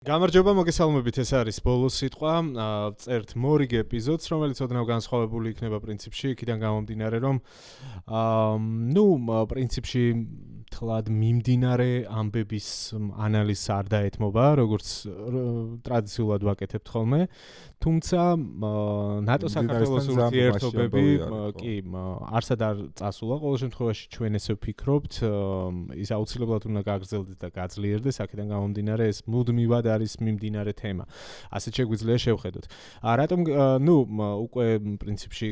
გამარჯობა, მოგესალმებით, ეს არის ბოლოს სიტყვა, წერთ მორიგ ეპიზოდს, რომელიც ოდნავ განსხვავებული იქნება პრინციპში, იქიდან გამომდინარე, რომ პრინციპში თლად მიმდინარე ამბების ანალიზს არ დაეთმობა, როგორც ტრადიციულად ვაკეთებთ ხოლმე, თუმცა ნატო საქართველოს ურთიერთობები კი არსად არ წასულა, ყოველ შემთხვევაში ჩვენ ესე ვფიქრობთ, ის აუცილებლად უნდა გაგრძელდეს და გაძლიერდეს, აქედან გამომდინარე ეს მუდმივად არის მიმდინარე თემა. ასეთ შეგვიძლია შევხედოთ. რატომ უკვე პრინციპში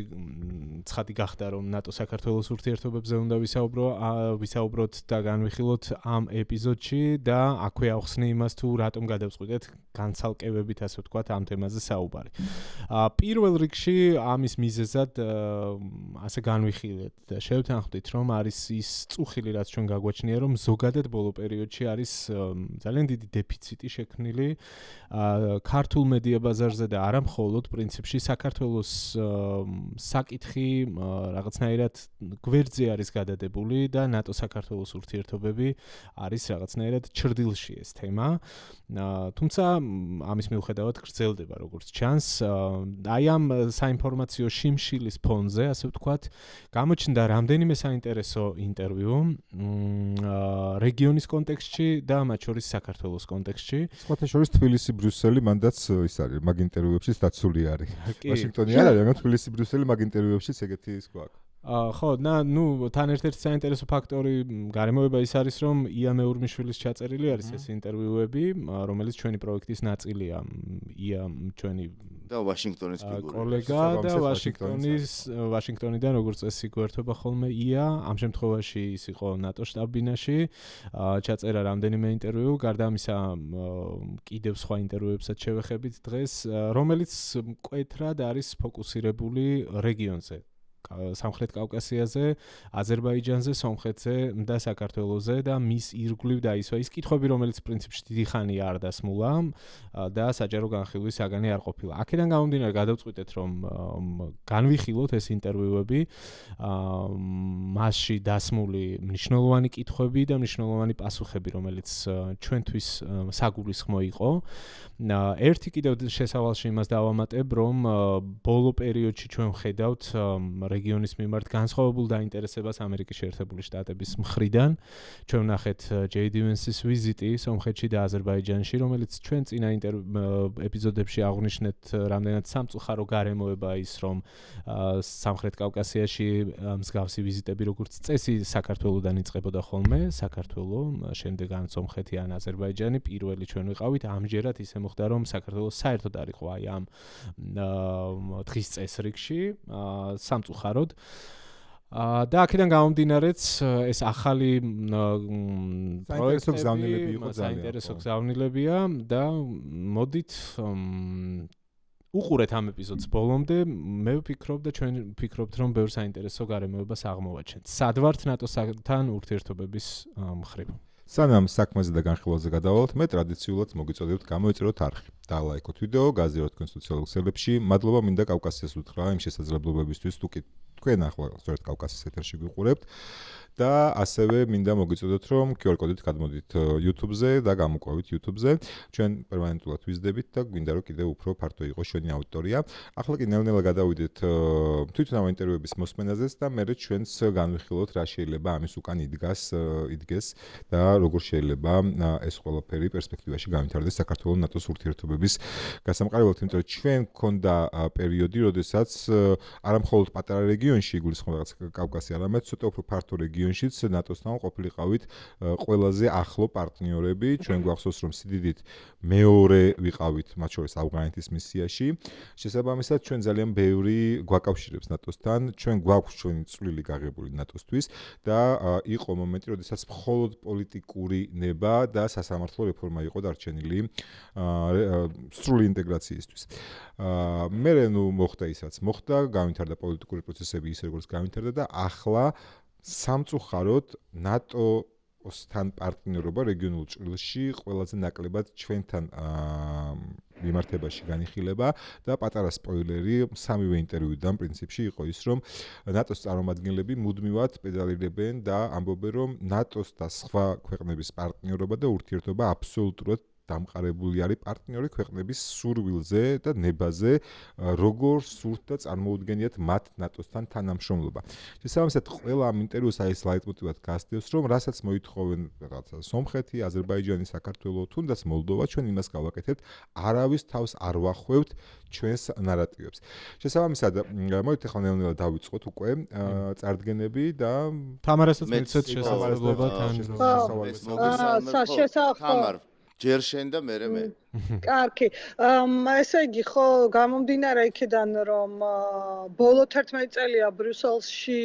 ცხადი გახდა რომ ნატო საქართველოს ურთიერთობებზე უნდა ვისაუბროთ და განვიხილოთ ამ ეპიზოდში და აქვე ავხსნი იმას თუ რატომ გადავწყვიტეთ განცალკევებით ასე ვთქვათ ამ თემაზე საუბარი. პირველ რიგში ამის მიზეზად ასე განვიხილეთ და შევთანხმდით რომ არის ის წუხილი რაც ჩვენ გაგვაჩნია რომ ზოგადად ბოლო პერიოდში არის ძალიან დიდი დეფიციტი შექმნილი ქართულ მედია ბაზარზე და არა მხოლოდ პრინციპში საქართველოს საკითხი რაღაცნაირად გვერდზე არის გადადებული და ნატო საქართველოს ურთიერთობები არის რაღაცნაირად ჩრდილში ეს თემა. თუმცა ამის მიუხედავად გრძელდება როგორც ჩანს. აი ამ საინფორმაციო შიმშილის ფონზე, ასე ვთქვათ, გამოჩნდა რამდენიმე საინტერესო ინტერვიუ რეგიონის კონტექსტში და მათ შორის საქართველოს კონტექსტში. სხვათა შორის თბილისი, ბრიუსელი მანდაც ის არის, მაგ ინტერვიუებშიც დაცული არის. ვაშინგტონი არ არის, მაგრამ თბილისი, ბრიუსელი მაგ ინტერვიუებშიც ეგეთი ის გვაქვს. ხო, თან ერთ-ერთი საინტერესო ფაქტორი გარემოება ის არის, რომ ია მეურმიშვილის ჩაწერილი არის ეს ინტერვიუები, რომელიც ჩვენი პროექტის ნაწილია. ია ჩვენი და ვაშინგტონის ფიგურა. კოლეგა და ვაშინგტონიდან როგორც წესი გვერდება ხოლმე ია, ამ შემთხვევაში ის იყო ნატო შტაბ-ბინაში, ჩაწერა რამდენიმე ინტერვიუ, გარდა ამისა კიდევ სხვა ინტერვიუებსაც შევეხებით დღეს, რომელიც მკვეთრად არის ფოკუსირებული რეგიონზე. სამხრეთ კავკასიაზე, აზერბაიჯანზე, სომხეთზე და საქართველოზე და მის ირგვლივ დაისვა ის კითხვები, რომელიც პრინციპში დიდი ხანია არ დასმულა და საჯარო განხილვის საგანი არ ყოფილა. აქედან გამომდინარე გადავწყვიტეთ, რომ განვიხილოთ ეს ინტერვიუები, მასში დასმული მნიშვნელოვანი კითხვები და მნიშვნელოვანი პასუხები, რომელიც ჩვენთვის საგულისხმო იყო. ერთი კიდევ შესავალში იმას დავამატებ, რომ ბოლო პერიოდში ჩვენ ვხედავთ რეგიონის მიმართ განსხვავებულ დაინტერესებას ამერიკის შეერთებული შტატების მხრიდან. ჩვენ ვნახეთ JD Vance-ის ვიზიტი სომხეთში და აზერბაიჯანში, რომელიც ჩვენ წინა ეპიზოდებში აღვნიშნეთ, რამდენად სამწუხარო გარემოება ის, რომ სამხრეთ კავკასიაში მსგავსი ვიზიტები როგორც წესი საქართველოდან იწყებოდა ხოლმე, საქართველო, შემდეგ ან სომხეთი ან აზერბაიჯანი, პირველი ჩვენ ვიყავით, ამჯერად ისე მოხდა, რომ საქართველო საერთოდ არ იყო აი ამ დღის წესრიგში, სამწუხაროდ. და აქედან გამომდინარეც ეს ახალი პროექტები იყო საინტერესო გზავნილებია და მოდით უყურეთ ამ ეპიზოდს ბოლომდე, მე ვფიქრობ და ჩვენ ვფიქრობთ, რომ ბევრ საინტერესო გარემოებას აღმოვაჩენთ. სად ვართ ნატოსთან ურთიერთობების მხრივ. სანამ საქმეზე და განხილვაზე გადავალთ, მე ტრადიციულად მოგიწოდებთ გამოიწეროთ არხი. დალაიქოთ ვიდეო, გაზიაროთ თქვენ სოციალურ ქსელებში. მადლობა მინდა კავკასიას უთხრა იმ შესაძლებლობებისთვის, თუ კი თქვენ ახლა სწორედ კავკასიის ეთერში გვიყურებთ. და ასევე მინდა მოგიწოდოთ, რომ QR კოდით გადმოდით YouTube-ზე და გამოყვებით YouTube-ზე. ჩვენ პერმანენტულად ვიზდებით და გვინდა რომ კიდევ უფრო ფართო იყოს ჩვენი აუდიტორია. ახლა კი ნელ-ნელა გადავიდეთ თვითონ ამ ინტერვიუების მოსმენაზეც და მე ჩვენს განვიხილოთ რა შეიძლება ამის უკან იდგეს და როგორ შეიძლება ეს ყველაფერი პერსპექტივაში განვითარდეს საქართველოს ნატოს ურთიერთობების გასამყარებლად, იმიტომ რომ ჩვენ გქონდა პერიოდი, როდესაც არა მხოლოდ პატარა რეგიონში იგულისხმება რაღაც კავკასია, არამედ ცოტა უფრო ფართო რეგიონშიც ნატოსთან ყოფილიყავით ყველაზე ახლო პარტნიორები. ჩვენ გვახსოვს, რომ სიდიდით მეორე ვიყავით, მათ შორის ავღანეთის მისიაში. შესაბამისად, ჩვენ ძალიან ბევრი გვაკავშირებს ნატოსთან. ჩვენ გვაქვს ჩვენი წვლილი გაღებული ნატოსთვის და იყო მომენტი, როდესაც მხოლოდ პოლიტიკური ნება და სასამართლო რეფორმა იყო დარჩენილი სრული ინტეგრაციისთვის. მე მოხდა ისაც, მოხდა, განვითარდა პოლიტიკური პროცესები ისე როგორც განვითარდა და ახლა სამწუხაროდ ნატოსთან პარტნიორობა რეგიონულ ჭრილში ყველაზე ნაკლებად ჩვენთან მიმართებაში განიხილება და პატარა სპოილერი სამივე ინტერვიუდან პრინციპში იყო ის, რომ ნატოს წარმომადგენლები მუდმივად პედალირებენ და ამბობენ, რომ ნატოს და სხვა ქვეყნების პარტნიორობა და ურთიერთობა აბსოლუტურად დამყარებული არის პარტნიორი ქვეყნების სურვილზე და ნებაზე, როგორ სურთ და წარმოუდგენიათ მათ ნატოსთან თანამშრომლობა. შესაბამისად, ყველა ამ ინტერვიუს ეს ლაიტმოტივად გასდევს, რომ რასაც მოითხოვენ რაღაცა სომხეთი, აზერბაიჯანი, საქართველო, თუნდაც მოლდოვა, ჩვენ იმას გავაკეთებთ, არავის თავს არ ვახვევთ ჩვენს ნარატივებს. შესაბამისად, მოდით ახლა ნელ-ნელა დავიწყოთ უკვე წარდგენები და თამარასაც მიცეთ შესაძლებლობა თან თამარ ჯერ შენ და მე მე კარგი. ესე იგი ხო გამომდინარე იქიდან რომ ბოლო 11 წელია ბრიუსელში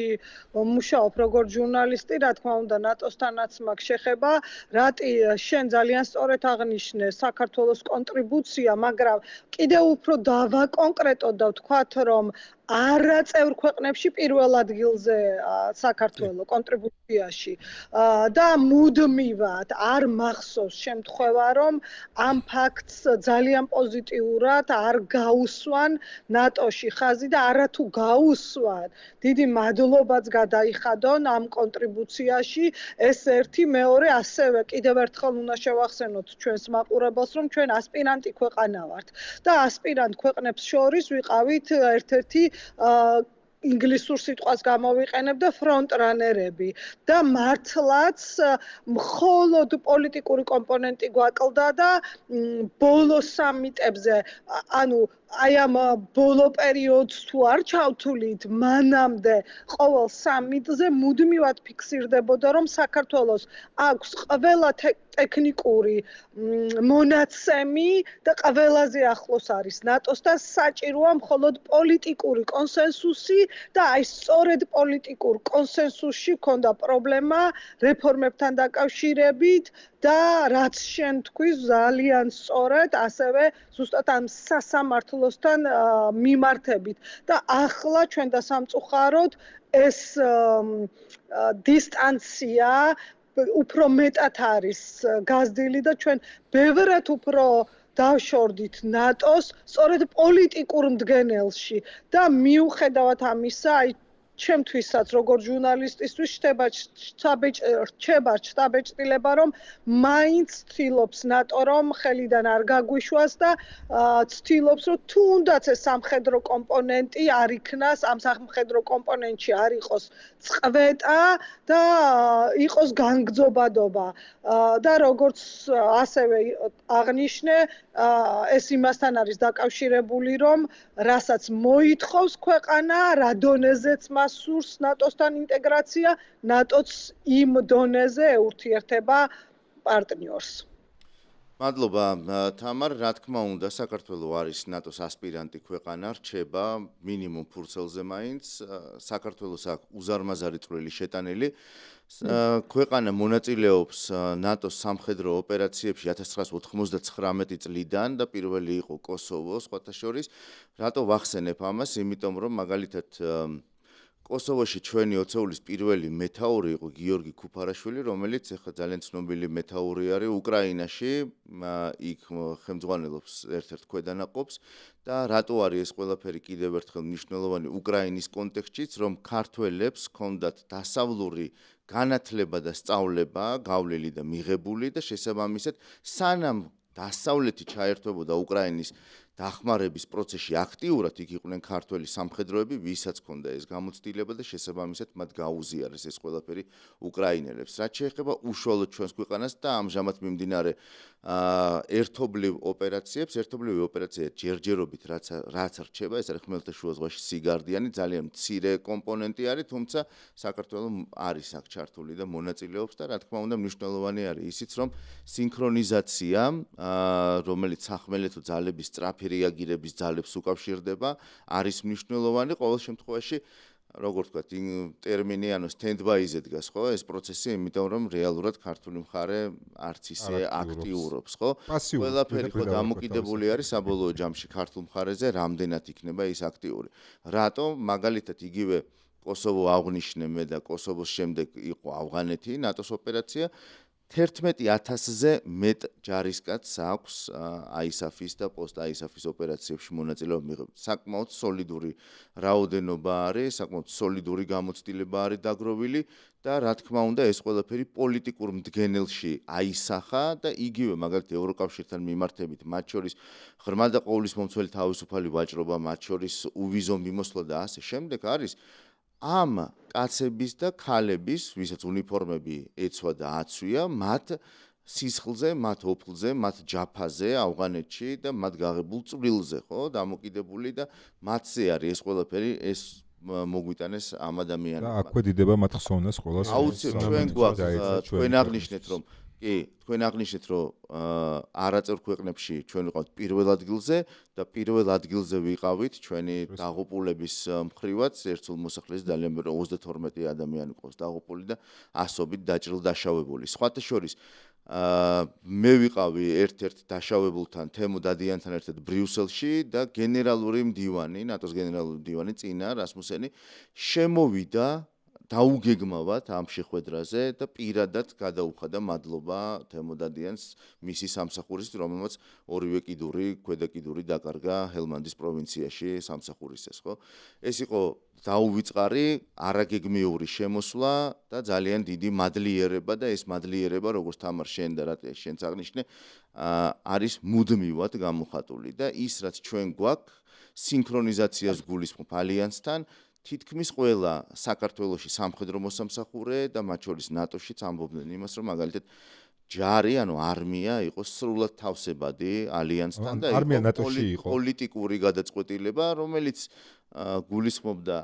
მუშაობ როგორც ჟურნალისტი, რა თქმა უნდა ნატოსთანაც მაქვს შეხება, რატი შენ ძალიან სწორედ აღნიშნე საქართველოს კონტრიბუცია, მაგრამ კიდევ უფრო დავაკონკრეტოთ და ვთქვათ რომ არაწევრ ქვეყნებში პირველ ადგილზე საქართველოს კონტრიბუციაში და მუდმივად არ მახსოვს შემთხვევა რომ ამ ფაქტს ძალიან პოზიტიურად არ გაუსვან ნატოში ხაზი და არათუ გაუსვან დიდი მადლობაც გადაიხადონ ამ კონტრიბუციაში ეს ერთი მეორე ასევე კიდევ ერთხელ უნდა შევახსენოთ ჩვენს მაყურებელს რომ ჩვენ ასპირანტი ქვეყანა ვართ და ასპირანტ ქვეყნებს შორის ვიყავით ერთ-ერთი ინგლისურ სიტყვას გამოვიყენებ და ფრონტრანერები და მართლაც მხოლოდ პოლიტიკური კომპონენტი გვაკლდა და ბოლო სამიტებზე ანუ აი ამ ბოლო პერიოდს თუ არ ჩავთვლით მანამდე ყოველ სამიტზე მუდმივად ფიქსირდებოდა რომ საქართველოს აქვს ყველა ტექნიკური მონაცემი და ყველაზე ახლოს არის ნატოსთან საჭიროა მხოლოდ პოლიტიკური კონსენსუსი და აი სწორედ პოლიტიკურ კონსენსუსში ქონდა პრობლემა რეფორმებთან დაკავშირებით და რაც შენ თქვი ძალიან სწორედ ასევე ზუსტად ამ სასამართლოსთან მიმართებით და ახლა ჩვენ დასამწუხაროდ ეს დისტანცია უფრო მეტად არის გაზრდილი და ჩვენ ბევრად უფრო დავშორდით ნატოს სწორედ პოლიტიკურ მდგენელში და მიუხედავად ამისა აი ჩემთვისაც როგორც ჟურნალისტისთვის რჩება შტაბ-ეჭდილება რომ მაინც ცდილობს ნატო რომ ხელიდან არ გაგვიშვას და ცდილობს რომ თუნდაც ეს სამხედრო კომპონენტი არ იქნას ამ სამხედრო კომპონენტში არ იყოს წყვეტა და იყოს განგრძობადობა და როგორც ასევე აღნიშნე ეს იმასთან არის დაკავშირებული რომ რასაც მოითხოვს ქვეყანა რა დონეზეც სურს ნატოსთან ინტეგრაცია, ნატოც იმ დონეზე ეურთიერთება პარტნიორს. მადლობა თამარ, რა თქმა უნდა, საქართველოს არის ნატოს ასპირანტი ქვეყანა, რჩება მინიმუმ ფურცელზე მაინც, საქართველოს აქვს უზარმაზარი წვლილი შეტანილი. ქვეყანა მონაწილეობს ნატოს სამხედრო ოპერაციებში 1999 წლიდან და პირველი იყო კოსოვო, სხვათა შორის. რატო ვახსენებ ამას? იმიტომ რომ მაგალითად კოსოვოში ჩვენი ოცეულის პირველი მეთაური იყო გიორგი ქუფარაშვილი, რომელიც ახლა ძალიან ცნობილი მეთაური არის უკრაინაში, იქ ხელმძღვანელობს ერთ-ერთ ქვედანაყოფს და რატო არის ეს ყველაფერი კიდევ ერთხელ მნიშვნელოვანი უკრაინის კონტექსტშიც, რომ ქართველებს ჰქონდათ დასავლური განათლება და სწავლება გავლილი და მიღებული და შესაბამისად სანამ დასავლეთი ჩაერთვებოდა უკრაინის დახმარების პროცესში აქტიურად იქ იყვნენ ქართველი სამხედროები, ვისაც ჰქონდა ეს გამოცდილება და შესაბამისად მათ გაუზიარეს ეს ყველაფერი უკრაინელებს. რაც შეეხება უშუალოდ ჩვენს ქვეყანას და ამჟამად მიმდინარე ერთობლივ ოპერაციებს, ერთობლივი ოპერაცია ჯერჯერობით რაც რჩება, ეს არის ხმელთაშუა ზღვაში სიგარდიანი, ძალიან მცირე კომპონენტი არის, თუმცა საქართველოს არის აქ ჩართული და მონაწილეობს და რა თქმა უნდა მნიშვნელოვანი არის ისიც, რომ სინქრონიზაცია, რომელიც სახმელეთო ძალების სწრაფი რეაგირების ძალებს უკავშირდება, არის მნიშვნელოვანი ყოველ შემთხვევაში, როგორც ვთქვათ, ტერმინი ანუ stand-by-ზე დგას, ხო, ეს პროცესი, იმიტომ რომ რეალურად ქართული მხარე არც ისე აქტიურობს, ხო? ყველაფერი ხო დამოკიდებული არის საბოლოო ჯამში ქართულ მხარეზე, რამდენად იქნება ის აქტიური. რატო? მაგალითად იგივე კოსოვო აღნიშნე მე და კოსოვოს შემდეგ იყო ავღანეთი, ნატოს ოპერაცია 11,000-ზე მეტ ჯარისკაცს აქვს ISAF-ის და post-ISAF-ის ოპერაციებში მონაწილეობა მიღებით. საკმაოდ სოლიდური რაოდენობა არის, საკმაოდ სოლიდური გამოცდილება არის დაგროვილი და რა თქმა უნდა ეს ყველაფერი პოლიტიკურ მდგენელში აისახა და იგივე მაგალითად ევროკავშირთან მიმართებით, მათ შორის ღრმა და ყოვლისმომცველი თავისუფალი ვაჭრობა, მათ შორის უვიზო მიმოსვლა და ასე შემდეგ არის ამ კაცების და ქალების, ვისაც უნიფორმები ეცვა და აცვია, მათ სისხლზე, მათ ოფლზე, მათ ჯაფაზე ავღანეთში და მათ გაღებულ წვრილზე, ხო, დამოკიდებული და მათზე არის ეს ყველაფერი, ეს მოგვიტანეს ამ ადამიანებმა. და აქვე დიდება მათ ხსოვნას ყველას. აუცილებლად ჩვენ გვაქვს, თქვენ აღნიშნეთ, რომ თქვენ აღნიშნეთ, რომ არაწევრ ქვეყნებში ჩვენ ვიყავთ პირველ ადგილზე და პირველ ადგილზე ვიყავით ჩვენი დაღუპულების მხრივაც ერთსულ მოსახლეზე ძალიან ბევრი 32 ადამიანი ყავს დაღუპული და ასობით დაჭრილ-დაშავებული. სხვათა შორის მე ვიყავი ერთ-ერთ დაშავებულთან თემო დადიანთან ერთად ბრიუსელში და გენერალური მდივანი, ნატოს გენერალური მდივანი წინა რასმუსენი შემოვიდა დაუგეგმავად ამ შეხვედრაზე და პირადად გადაუხადა მადლობა თემო დადიანს მისი სამსახურის, რომელმაც ორივე კიდური, ქვედა კიდური დაკარგა ჰელმანდის პროვინციაში სამსახურისას, ხო? ეს იყო დაუვიწყარი, არაგეგმიური შემოსვლა და ძალიან დიდი მადლიერება და ეს მადლიერება, როგორც თამარ შენ და შენც აღნიშნე, არის მუდმივად გამოხატული და ის რაც ჩვენ გვაქვს სინქრონიზაციას გულისხმობ ალიანსთან თითქმის ყველა საქართველოში სამხედრო მოსამსახურე და მათ შორის ნატოშიც ამბობდნენ იმას, რომ მაგალითად ჯარი, ანუ არმია იყო სრულად თავსებადი ალიანსთან და იყო პოლიტიკური გადაწყვეტილება, რომელიც გულისხმობდა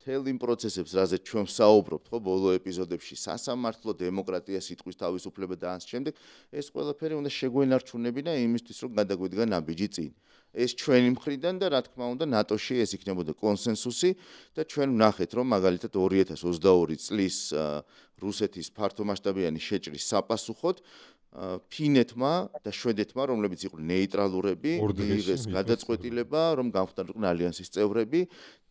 მთელ იმ პროცესებს, რაზეც ჩვენ ვსაუბრობთ, ხო, ბოლო ეპიზოდებში, სასამართლო, დემოკრატია, სიტყვის თავისუფლება და ამის შემდეგ, ეს ყველაფერი უნდა შეგვენარჩუნებინა იმისთვის, რომ გადაგვიდგა ნაბიჯი წინ. ეს ჩვენი მხრიდან და რა თქმა უნდა ნატოში ეს იქნებოდა კონსენსუსი და ჩვენ ვნახეთ რომ მაგალითად 2022 წლის რუსეთის ფართომასშტაბიანი შეჭრის საპასუხოდ ფინეთმა და შვედეთმა, რომლებიც იყვნენ ნეიტრალურები, მიიღეს გადაწყვეტილება, რომ გამხდარიყვნენ ალიანსის წევრები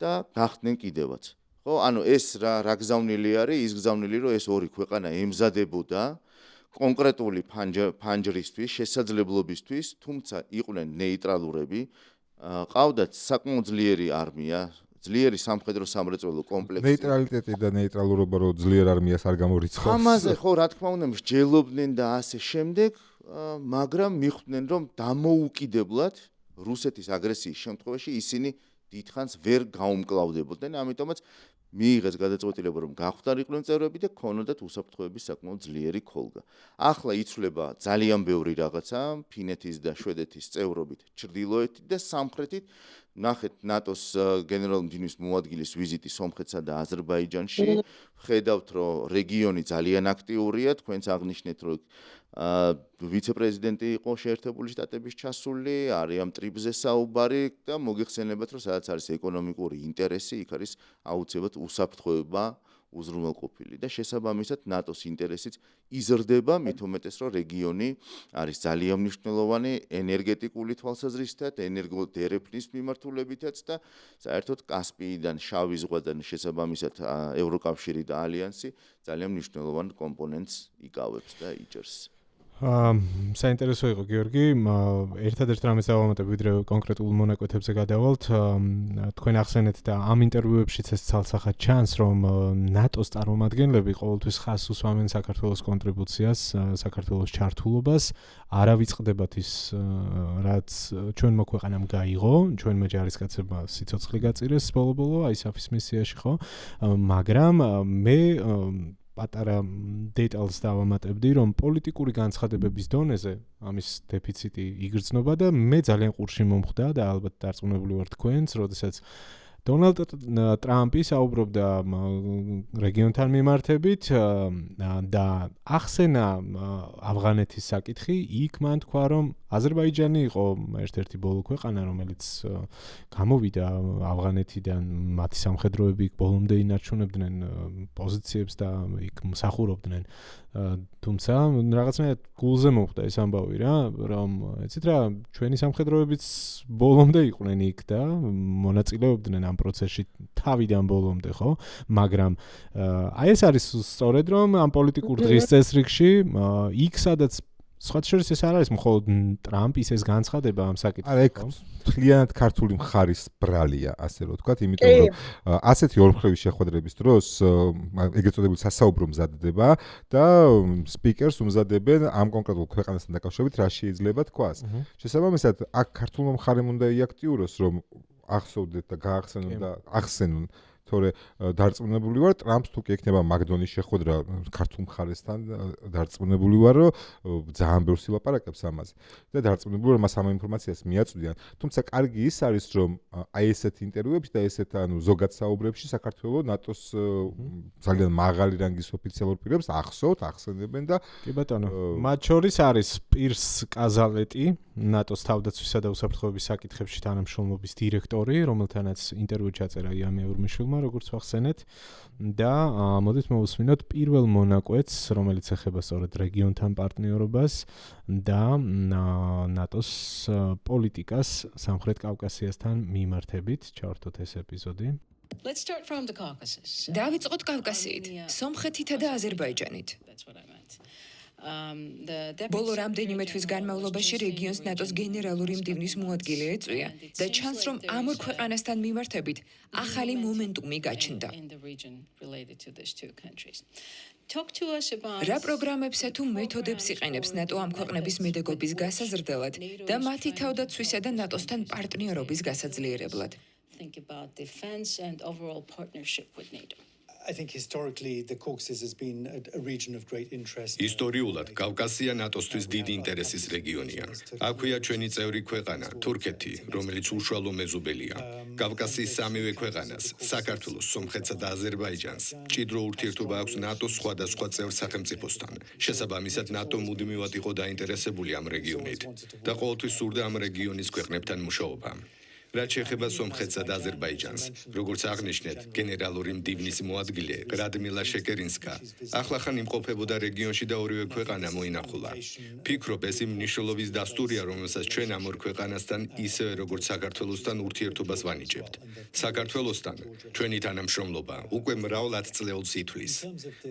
და გახდნენ კიდევაც. ხო, ანუ ეს რა გზავნილი არის, ის გზავნილი რომ ეს ორი ქვეყანა ემზადებოდა კონკრეტული ფანჯრისთვის, შესაძლებლობისთვის, თუმცა იყვნენ ნეიტრალურები, ყავდათ საკმაოდ ძლიერი არმია, ძლიერი სამხედრო სამრეწველო კომპლექსი. ნეიტრალიტეტი და ნეიტრალურობა რო ძლიერ არმიას არ გამორიცხავს. ამაზე ხო, რა თქმა უნდა, მსჯელობდნენ და ასე შემდეგ, მაგრამ მიხვდნენ, რომ დამოუკიდებლად რუსეთის აგრესიის შემთხვევაში ისინი დიდხანს ვერ გაუმკლავდებოდნენ, ამიტომაც მიიღეს გადაწყვეტილება, რომ გახვდარიყვნენ წევრები და ქონოდათ უსაფრთხოების საკმაოდ ძლიერი ქოლგა. ახლა იცვლება ძალიან ბევრი რაღაცა, ფინეთის და შვედეთის წევრობით, ჩრდილოეთით და სამხრეთით. ნახეთ ნატოს გენერალური მდივნის მოადგილის ვიზიტი სომხეთსა და აზერბაიჯანში. ხედავთ, რომ რეგიონი ძალიან აქტიურია, თქვენც აღნიშნეთ, რომ ვიცე-პრეზიდენტი იყო შეერთებული შტატების ჩასული, არის ამ ტრიპზე საუბარი და მოგიხსენებათ, რომ სადაც არის ეკონომიკური ინტერესი, იქ არის აუცილებლად უსაფრთხოება უზრუნველყოფილი და შესაბამისად ნატოს ინტერესიც იზრდება, მით უმეტეს რომ რეგიონი არის ძალიან მნიშვნელოვანი ენერგეტიკული თვალსაზრისით, ენერგოდერეფნის მიმართულებითაც და საერთოდ კასპიიდან, შავი ზღვიდან შესაბამისად ევროკავშირი და ალიანსი ძალიან მნიშვნელოვან კომპონენტს იკავებს და იჭერს. საინტერესო იყო გიორგი, ერთადერთ რამეს დავამატებ, ვიდრე კონკრეტულ მონაკვეთებზე გადავალთ, თქვენ ახსენეთ და ამ ინტერვიუებშიც ეს ცალსახად ჩანს, რომ ნატოს წარმომადგენლები ყოველთვის ხაზს უსვამენ საქართველოს კონტრიბუციას, საქართველოს ჩართულობას, არ ავიწყდებათ ის, რაც ჩვენმა ქვეყანამ გაიღო, ჩვენმა ჯარისკაცებმა სიცოცხლე გაწირეს ბოლო-ბოლო ISAF-ის მისიაში, ხო? მაგრამ მე პატარა დეტალს დავამატებდი, რომ პოლიტიკური განცხადებების დონეზე ამის დეფიციტი იგრძნობა და მე ძალიან ყურში მომხვდა და ალბათ დარწმუნებული ვარ თქვენც, როდესაც დონალდ ტრამპი საუბრობდა რეგიონთან მიმართებით და ახსენა ავღანეთის საკითხი, იქ მან თქვა, რომ აზერბაიჯანი იყო ერთ-ერთი ბოლო ქვეყანა, რომელიც გამოვიდა ავღანეთიდან, მათი სამხედროები ბოლომდე ინარჩუნებდნენ პოზიციებს და იქ მსახურობდნენ თუმცა რაღაცნაირად გულზე მოხვდა ეს ამბავი რა, რომ ეცით რა, ჩვენი სამხედროებიც ბოლომდე იყვნენ იქ და მონაწილეობდნენ ამ პროცესში თავიდან ბოლომდე, ხო? მაგრამ აი ეს არის სწორედ რომ ამ პოლიტიკურ დღის წესრიგში იქ სადაც სხვა შორის ეს არ არის მხოლოდ ტრამპის ეს განცხადება ამ საკითხში. არა, ეგ მთლიანად ქართული მხარის ბრალია, ასე რომ ვთქვათ, იმიტომ რომ ასეთი ორმხრივი შეხვედრების დროს ეგრეთ წოდებული სასაუბრო მზადდება და სპიკერს უმზადებენ ამ კონკრეტულ ქვეყანასთან დაკავშირებით რა შეიძლება თქვას. შესაბამისად, აქ ქართულმა მხარემ უნდა იაქტიუროს, რომ ახსოვდეთ და გაახსენონ და ახსენონ თორე დარწმუნებული ვარ ტრამპს თუ კი ექნება მაგდონის შეხვედრა ქართულ მხარესთან დარწმუნებული ვარ რომ ძალიან ბევრს ილაპარაკებს ამაზე და დარწმუნებული ვარ მას ამ ინფორმაციას მიაწვდიან თუმცა კარგი ის არის რომ აი ესეთ ინტერვიუებში და ესეთ ანუ ზოგად საუბრებში საქართველოს ნატოს ძალიან მაღალი რანგის ოფიციალურ პირებს ახსენებენ და კი ბატონო მათ შორის არის პირს კაზალეტი ნატოს თავდაცვისა და უსაფრთხოების საკითხებში თანამშრომლობის დირექტორი რომელთანაც ინტერვიუ ჩაწერა იამე ურმიშვილმა როგორც ვახსენეთ და მოდით მოვუსმინოთ პირველ მონაკვეთს რომელიც ეხება სწორედ რეგიონთან პარტნიორობას და ნატოს პოლიტიკას სამხრეთ კავკასიასთან მიმართებით ჩავართოთ ეს ეპიზოდი Let's start from the Caucasus. დავიწყოთ კავკასიით, სომხეთითა და აზერბაიჯანით. ბოლო რამდენიმე თვის განმავლობაში რეგიონს ნატოს გენერალური მდივნის მოადგილე ეწვია და ჩანს რომ ამ ორ ქვეყანასთან მიმართებით ახალი მომენტუმი გაჩნდა. რა პროგრამებსა თუ მეთოდებს იყენებს ნატო ამ ქვეყნების მედეგობის გასაზრდელად და მათი თავდაცვისა და ნატოსთან პარტნიორობის გასაძლიერებლად. Think about defense and overall partnership with NATO. I think historically the Caucasus has been a region of great interest. Ისტორიულად კავკასია ნატოსთვის დიდი ინტერესის რეგიონია. აქვეა ჩვენი წევრი ქვეყანა თურქეთი, რომელიც უშუალო მეზობელია. კავკასიის სამივე ქვეყანას, საქართველოს, სომხეთსა და აზერბაიჯანს, მჭიდრო ურთიერთობა აქვს ნატოს სხვადასხვა წევრ სახელმწიფოსთან. შესაბამისად, ნატო მუდმივად იყო დაინტერესებული ამ რეგიონით და ყოველთვის სურდა ამ რეგიონის ქვეყნებთან მუშაობა. რაც შეეხება სომხეთსა და აზერბაიჯანს, როგორც აღნიშნეთ, გენერალური მდივნის მოადგილე რადმილა შეკერინსკა ახლახან იმყოფებოდა რეგიონში და ორივე ქვეყანა მოინახულა. ფიქრობ, ეს იმ მნიშვნელობის დასტურია, რომელსაც ჩვენ ამ ორ ქვეყანასთან ისევე როგორც საქართველოსთან ურთიერთობას ვანიჭებთ. საქართველოსთან ჩვენი თანამშრომლობა უკვე მრავალ წლეულს ითვლის.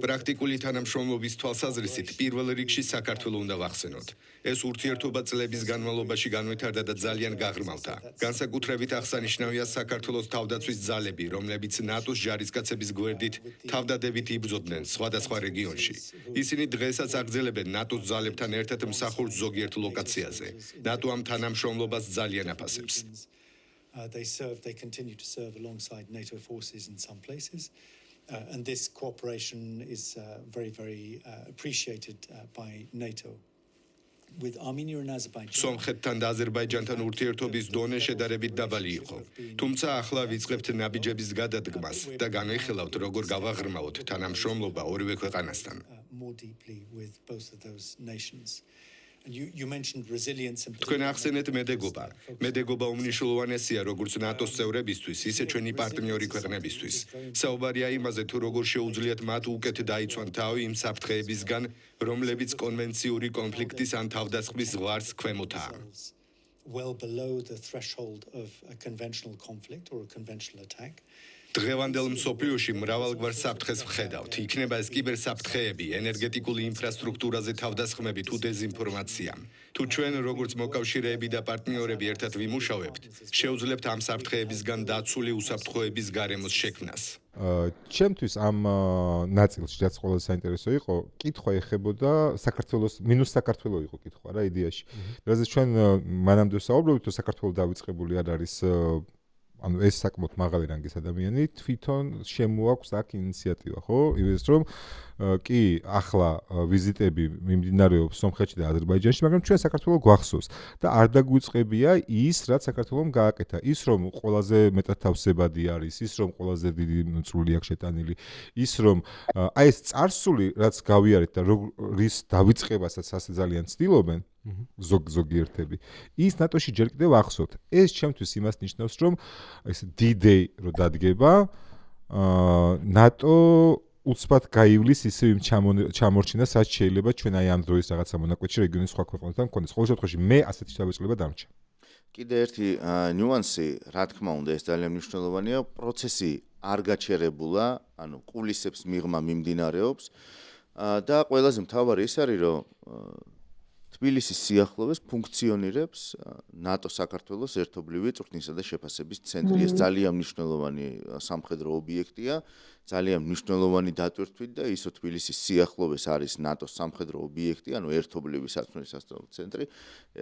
პრაქტიკული თანამშრომლობის თვალსაზრისით პირველ რიგში საქართველოს უნდა ვახსენოთ. ეს ურთიერთობა წლების განმავლობაში განვითარდა და ძალიან გაღრმავდა. განსაკუთრებით აღსანიშნავია საქართველოს თავდაცვის ძალები, რომლებიც ნატოს ჯარისკაცების გვერდით თავდადებით იბრძოდნენ სხვადასხვა რეგიონში. ისინი დღესაც აგრძელებენ ნატოს ძალებთან ერთად მსახურს ზოგიერთ ლოკაციაზე. ნატო ამ თანამშრომლობას ძალიან აფასებს. They continue to serve alongside NATO forces in some places. And this cooperation is very appreciated by NATO. With Armenia and Azerbaijan. სომხეთთან და აზერბაიჯანთან ურთიერთობის დონე შედარებით დაბალი იყო. თუმცა ახლა ვიწყებთ ნაბიჯების გადადგმას და განვიხილავთ, როგორ გავაღრმავოთ თანამშრომლობა ორივე ქვეყანასთან. თქვენ ახსენეთ მედეგობა. მედეგობა უმნიშვნელოვანესია როგორც ნატოს წევრებისთვის, ისე ჩვენი პარტნიორი ქვეყნებისთვის. საუბარია იმაზე, თუ როგორ შეუძლიათ მათ უკეთ დაიცვან თავი იმ საფრთხეებისგან, რომლებიც კონვენციური კონფლიქტის ან თავდასხმის ზღვარს ქვემოთაა. Well below the threshold of a conventional conflict or a conventional attack. დღევანდელ მსოფლიოში მრავალგვარ საფრთხეს ვხედავთ. იქნება ეს კიბერსაფრთხეები, ენერგეტიკული ინფრასტრუქტურაზე თავდასხმები თუ დეზინფორმაცია. თუ ჩვენ როგორც მოკავშირეები და პარტნიორები ერთად ვიმუშავებთ, შევძლებთ ამ საფრთხეებისგან დაცული უსაფრთხოების გარემოს შექმნას. ჩემთვის ამ ნაწილში რაც ყველაზე საინტერესო იყო, კითხვა ეხებოდა საქართველოს მინუს საქართველოს იყო კითხვა რა იდეაში. რადგან ჩვენ მანამდე საუბრობთ, რომ საქართველოს დავიწყებული არ არის ანუ ეს საკმაოდ მაღალი რანგის ადამიანი თვითონ შემოაქვს აქ ინიციატივა, ხო? იმის რომ კი ახლა ვიზიტები მიმდინარეობს სომხეთში და აზერბაიჯანში, მაგრამ ჩვენ საქართველოს გვახსოვს და არ დაგვიწყებია ის, რაც საქართველოს გააკეთა, ის რომ ყველაზე მეტად თავსებადი არის, ის რომ ყველაზე დიდი წვლილი აქვს შეტანილი, ის რომ აი ეს წარსული, რაც გავიარეთ და რის დავიწყებასაც ასე ძალიან ცდილობენ ზოგიერთები. ის ნატოში ჯერ კიდევ ახსოვთ. ეს ჩემთვის იმას ნიშნავს, რომ ეს D-Day რო დადგება, ნატო უცბად გაივლის ისევ იმ ჩამორჩინა, რაც შეიძლება ჩვენ აი ამ დროის რაღაცა მონაკვეთში რეგიონის სხვა ქვეყნებთან მქონდეს. ყოველ შემთხვევაში მე ასეთი შთაბეჭდილება დამრჩა. კიდე ერთი ნიუანსი, რა თქმა უნდა, ეს ძალიან მნიშვნელოვანია, პროცესი არ გაჩერებულა, ანუ კულისებს მიღმა მიმდინარეობს და ყველაზე მთავარი ის არის, რომ თბილისის სიახლოვეს ფუნქციონირებს ნატო-საქართველოს ერთობლივი წვრთნისა და შეფასების ცენტრი. ეს ძალიან მნიშვნელოვანი სამხედრო ობიექტია, ძალიან მნიშვნელოვანი დატვირთვით და ის რომ თბილისის სიახლოვეს არის ნატოს სამხედრო ობიექტი, ანუ ერთობლივი საწვრთნელო ცენტრი,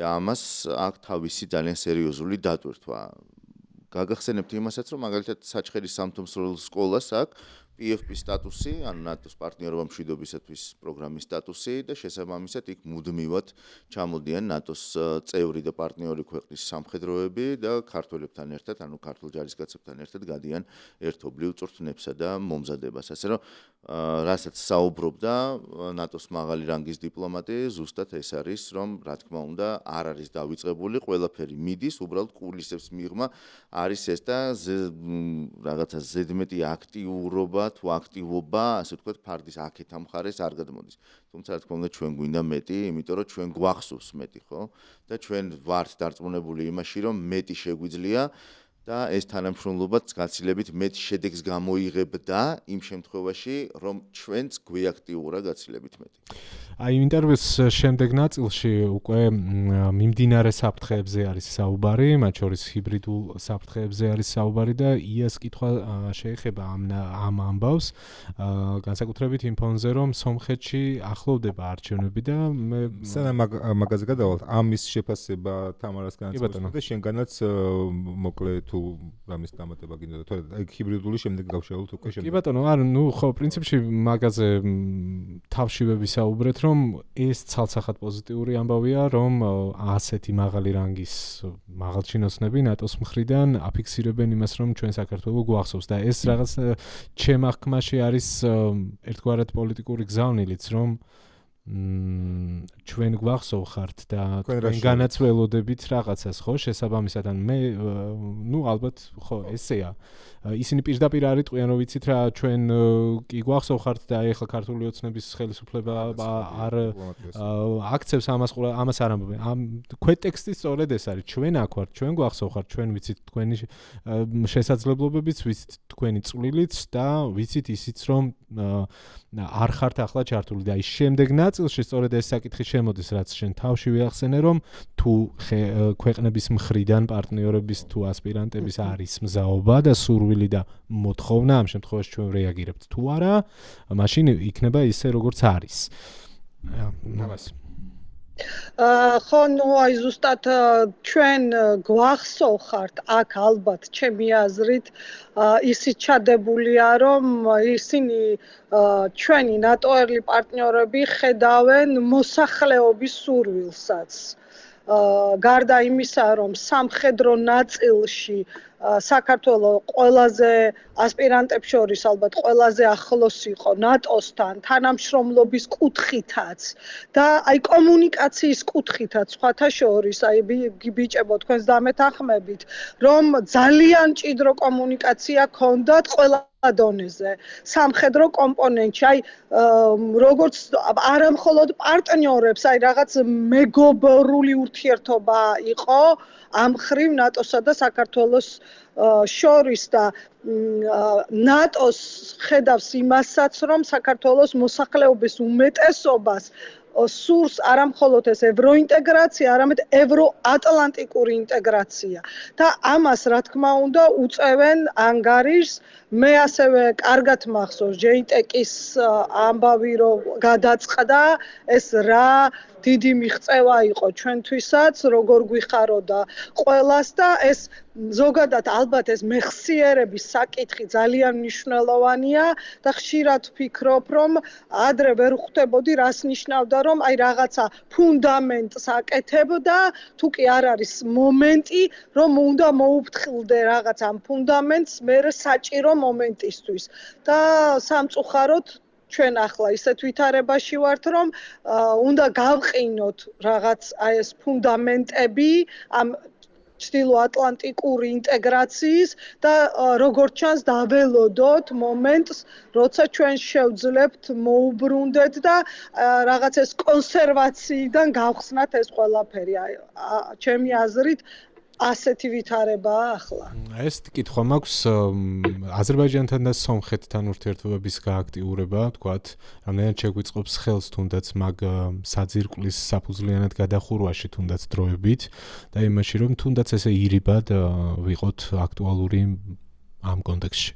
ამას აქვს თავისი ძალიან სერიოზული დატვირთვა. გაგახსენებთ იმასაც, რომ მაგალითად საჩხერის სამთო სკოლას აქვს PFP სტატუსი, ანუ ნატოს პარტნიორობა მშვიდობისათვის პროგრამის სტატუსი და შესაბამისად იქ მუდმივად ჩამოდიან ნატოს წევრი და პარტნიორი ქვეყნის სამხედროები და ქართველებთან ერთად, ანუ ქართულ ჯარისკაცებთან ერთად გადიან ერთობლივ წვრთნებსა და მომზადებას. ასე რომ რასაც საუბრობდა ნატოს მაღალი რანგის დიპლომატი, ზუსტად ეს არის, რომ რა თქმა უნდა არ არის დავიწყებული, ყველაფერი მიდის, უბრალოდ კულისებს მიღმა არის ეს და რაღაცა ზედმეტი აქტიურობა თუ აქტივობა, ასე ვთქვათ, ფარდის აქეთ ამ მხარეს არ გადმოდის. თუმცა რა თქმა უნდა ჩვენ გვინდა მეტი, იმიტომ რომ ჩვენ გვახსოვს მეტი, ხო? და ჩვენ ვართ დარწმუნებული იმაში, რომ მეტი შეგვიძლია და ეს თანამშრომლობაც გაცილებით მეტ შედეგს გამოიღებდა იმ შემთხვევაში, რომ ჩვენც გვეაქტიურა გაცილებით მეტი. აი ინტერვიუს შემდეგ ნაწილში უკვე მიმდინარე საფრთხეებზე არის საუბარი, მათ შორის ჰიბრიდულ საფრთხეებზე არის საუბარი და იას კითხვა შეეხება ამ ამბავს, განსაკუთრებით იმ ფონზე, რომ სომხეთში ახლოვდება არჩევნები და მე სანამ მაგაზე გადავალთ, ამის შეფასება თამარას განაცხადა და შენგანაც მოკლე თუ რამის დამატება გინდა, თორე ჰიბრიდული შემდეგ გავშალოთ უკვე შემდეგ. კი ბატონო, არ ნუ ხო პრინციპში მაგაზე თავშივე ვისაუბრეთ, რომ ეს ცალსახად პოზიტიური ამბავია, რომ ასეთი მაღალი რანგის მაღალჩინოსნები ნატოს მხრიდან აფიქსირებენ იმას, რომ ჩვენ საქართველოს გვახსოვს და ეს რაღაც ჩემ აღქმაში არის ერთგვარად პოლიტიკური გზავნილიც, რომ ჩვენ გვახსოვხართ და თქვენ განაცვლელოდებით რაღაცას, ხო, შესაბამისად ან მე ნუ ალბათ ხო ესეა. ისინი პირდაპირ არ იტყვიან, რომ ვიცით რა, ჩვენ კი გვახსოვხართ და ეხლა ქართული ოცნების ხელისუფლება არ აქცევს ამას არ ამბობენ. ამ ქვეტექსტი სწორედ ეს არის. ჩვენ აქ ვართ, ჩვენ გვახსოვხართ, ჩვენ ვიცით თქვენი შესაძლებლობებიც, ვიცით თქვენი წვლილიც და ვიცით ისიც, რომ არ ხართ ახლა ჩართული და ის შემდეგ ნაწილში სწორედ ეს საკითხი შემოდის, რაც შენ თავში ვიახსენე, რომ თუ ქვეყნების მხრიდან პარტნიორების თუ ასპირანტების არის მზაობა და სურვილი და მოთხოვნა, ამ შემთხვევაში ჩვენ რეაგირებთ. თუ არა, მაშინ იქნება ისე როგორც არის. ხო, ნუ აი ზუსტად ჩვენ გვახსოვხართ აქ ალბათ ჩემი აზრით ისიც ჩადებულია, რომ ისინი ჩვენი ნატოელი პარტნიორები ხედავენ მოსახლეობის სურვილსაც. გარდა იმისა, რომ სამხედრო ნაწილში საქართველოს ყველაზე ასპირანტებს შორის ალბათ ყველაზე ახლოს იყო ნატოსთან, თანამშრომლობის კუთხითაც და აი კომუნიკაციის კუთხითაც სხვათა შორის, აი ბიჭებო თქვენს დამეთანხმებით, რომ ძალიან მჭიდრო კომუნიკაცია ჰქონდათ ყველა დონეზე, სამხედრო კომპონენტში, აი როგორც არა მხოლოდ პარტნიორებს, აი რაღაც მეგობრული ურთიერთობა იყო ამ ხრივ ნატოსა და საქართველოს შორის და ნატოს ხედავს იმასაც, რომ საქართველოს მოსახლეობის უმეტესობას სურს არა მხოლოდ ეს ევროინტეგრაცია, არამედ ევროატლანტიკური ინტეგრაცია. და ამას რა თქმა უნდა უწევენ ანგარიშს. მე ასევე კარგად მახსოვს JTEC-ის ამბავი, რომ გადაწყდა ეს რა დიდი მიღწევა იყო ჩვენთვისაც, როგორ გვიხაროდა ყველას და ეს ზოგადად ალბათ ეს მეხსიერების საკითხი ძალიან მნიშვნელოვანია და ხშირად ვფიქრობ, რომ ადრე ვერ ხვდებოდი რას ნიშნავდა, რომ აი რაღაცა ფუნდამენტს აკეთებდა, თუ კი არ არის მომენტი, რომ უნდა მოუფრთხილდე რაღაც ამ ფუნდამენტს მერე საჭირო მომენტისთვის. და სამწუხაროდ ჩვენ ახლა ისეთ ვითარებაში ვართ, რომ უნდა გავყინოთ რაღაც აი ეს ფუნდამენტები ამ ჩრდილოატლანტიკური ინტეგრაციის და როგორც ჩანს დაველოდოთ მომენტს, როცა ჩვენ შევძლებთ მოუბრუნდეთ და რაღაც ეს კონსერვაციიდან გავხსნათ ეს ყველაფერი. ჩემი აზრით ასეთი ვითარებაა ახლა. ეს კითხვა მაქვს აზერბაიჯანთან და სომხეთთან ურთიერთობების გააქტიურება, თქვათ, რამდენად შეგვიწყობს ხელს თუნდაც მაგ საძირკვლის საფუძვლიანად გადახურვაში თუნდაც დროებით და იმაში რომ თუნდაც ესე ირიბად ვიყოთ აქტუალური ამ კონტექსტში.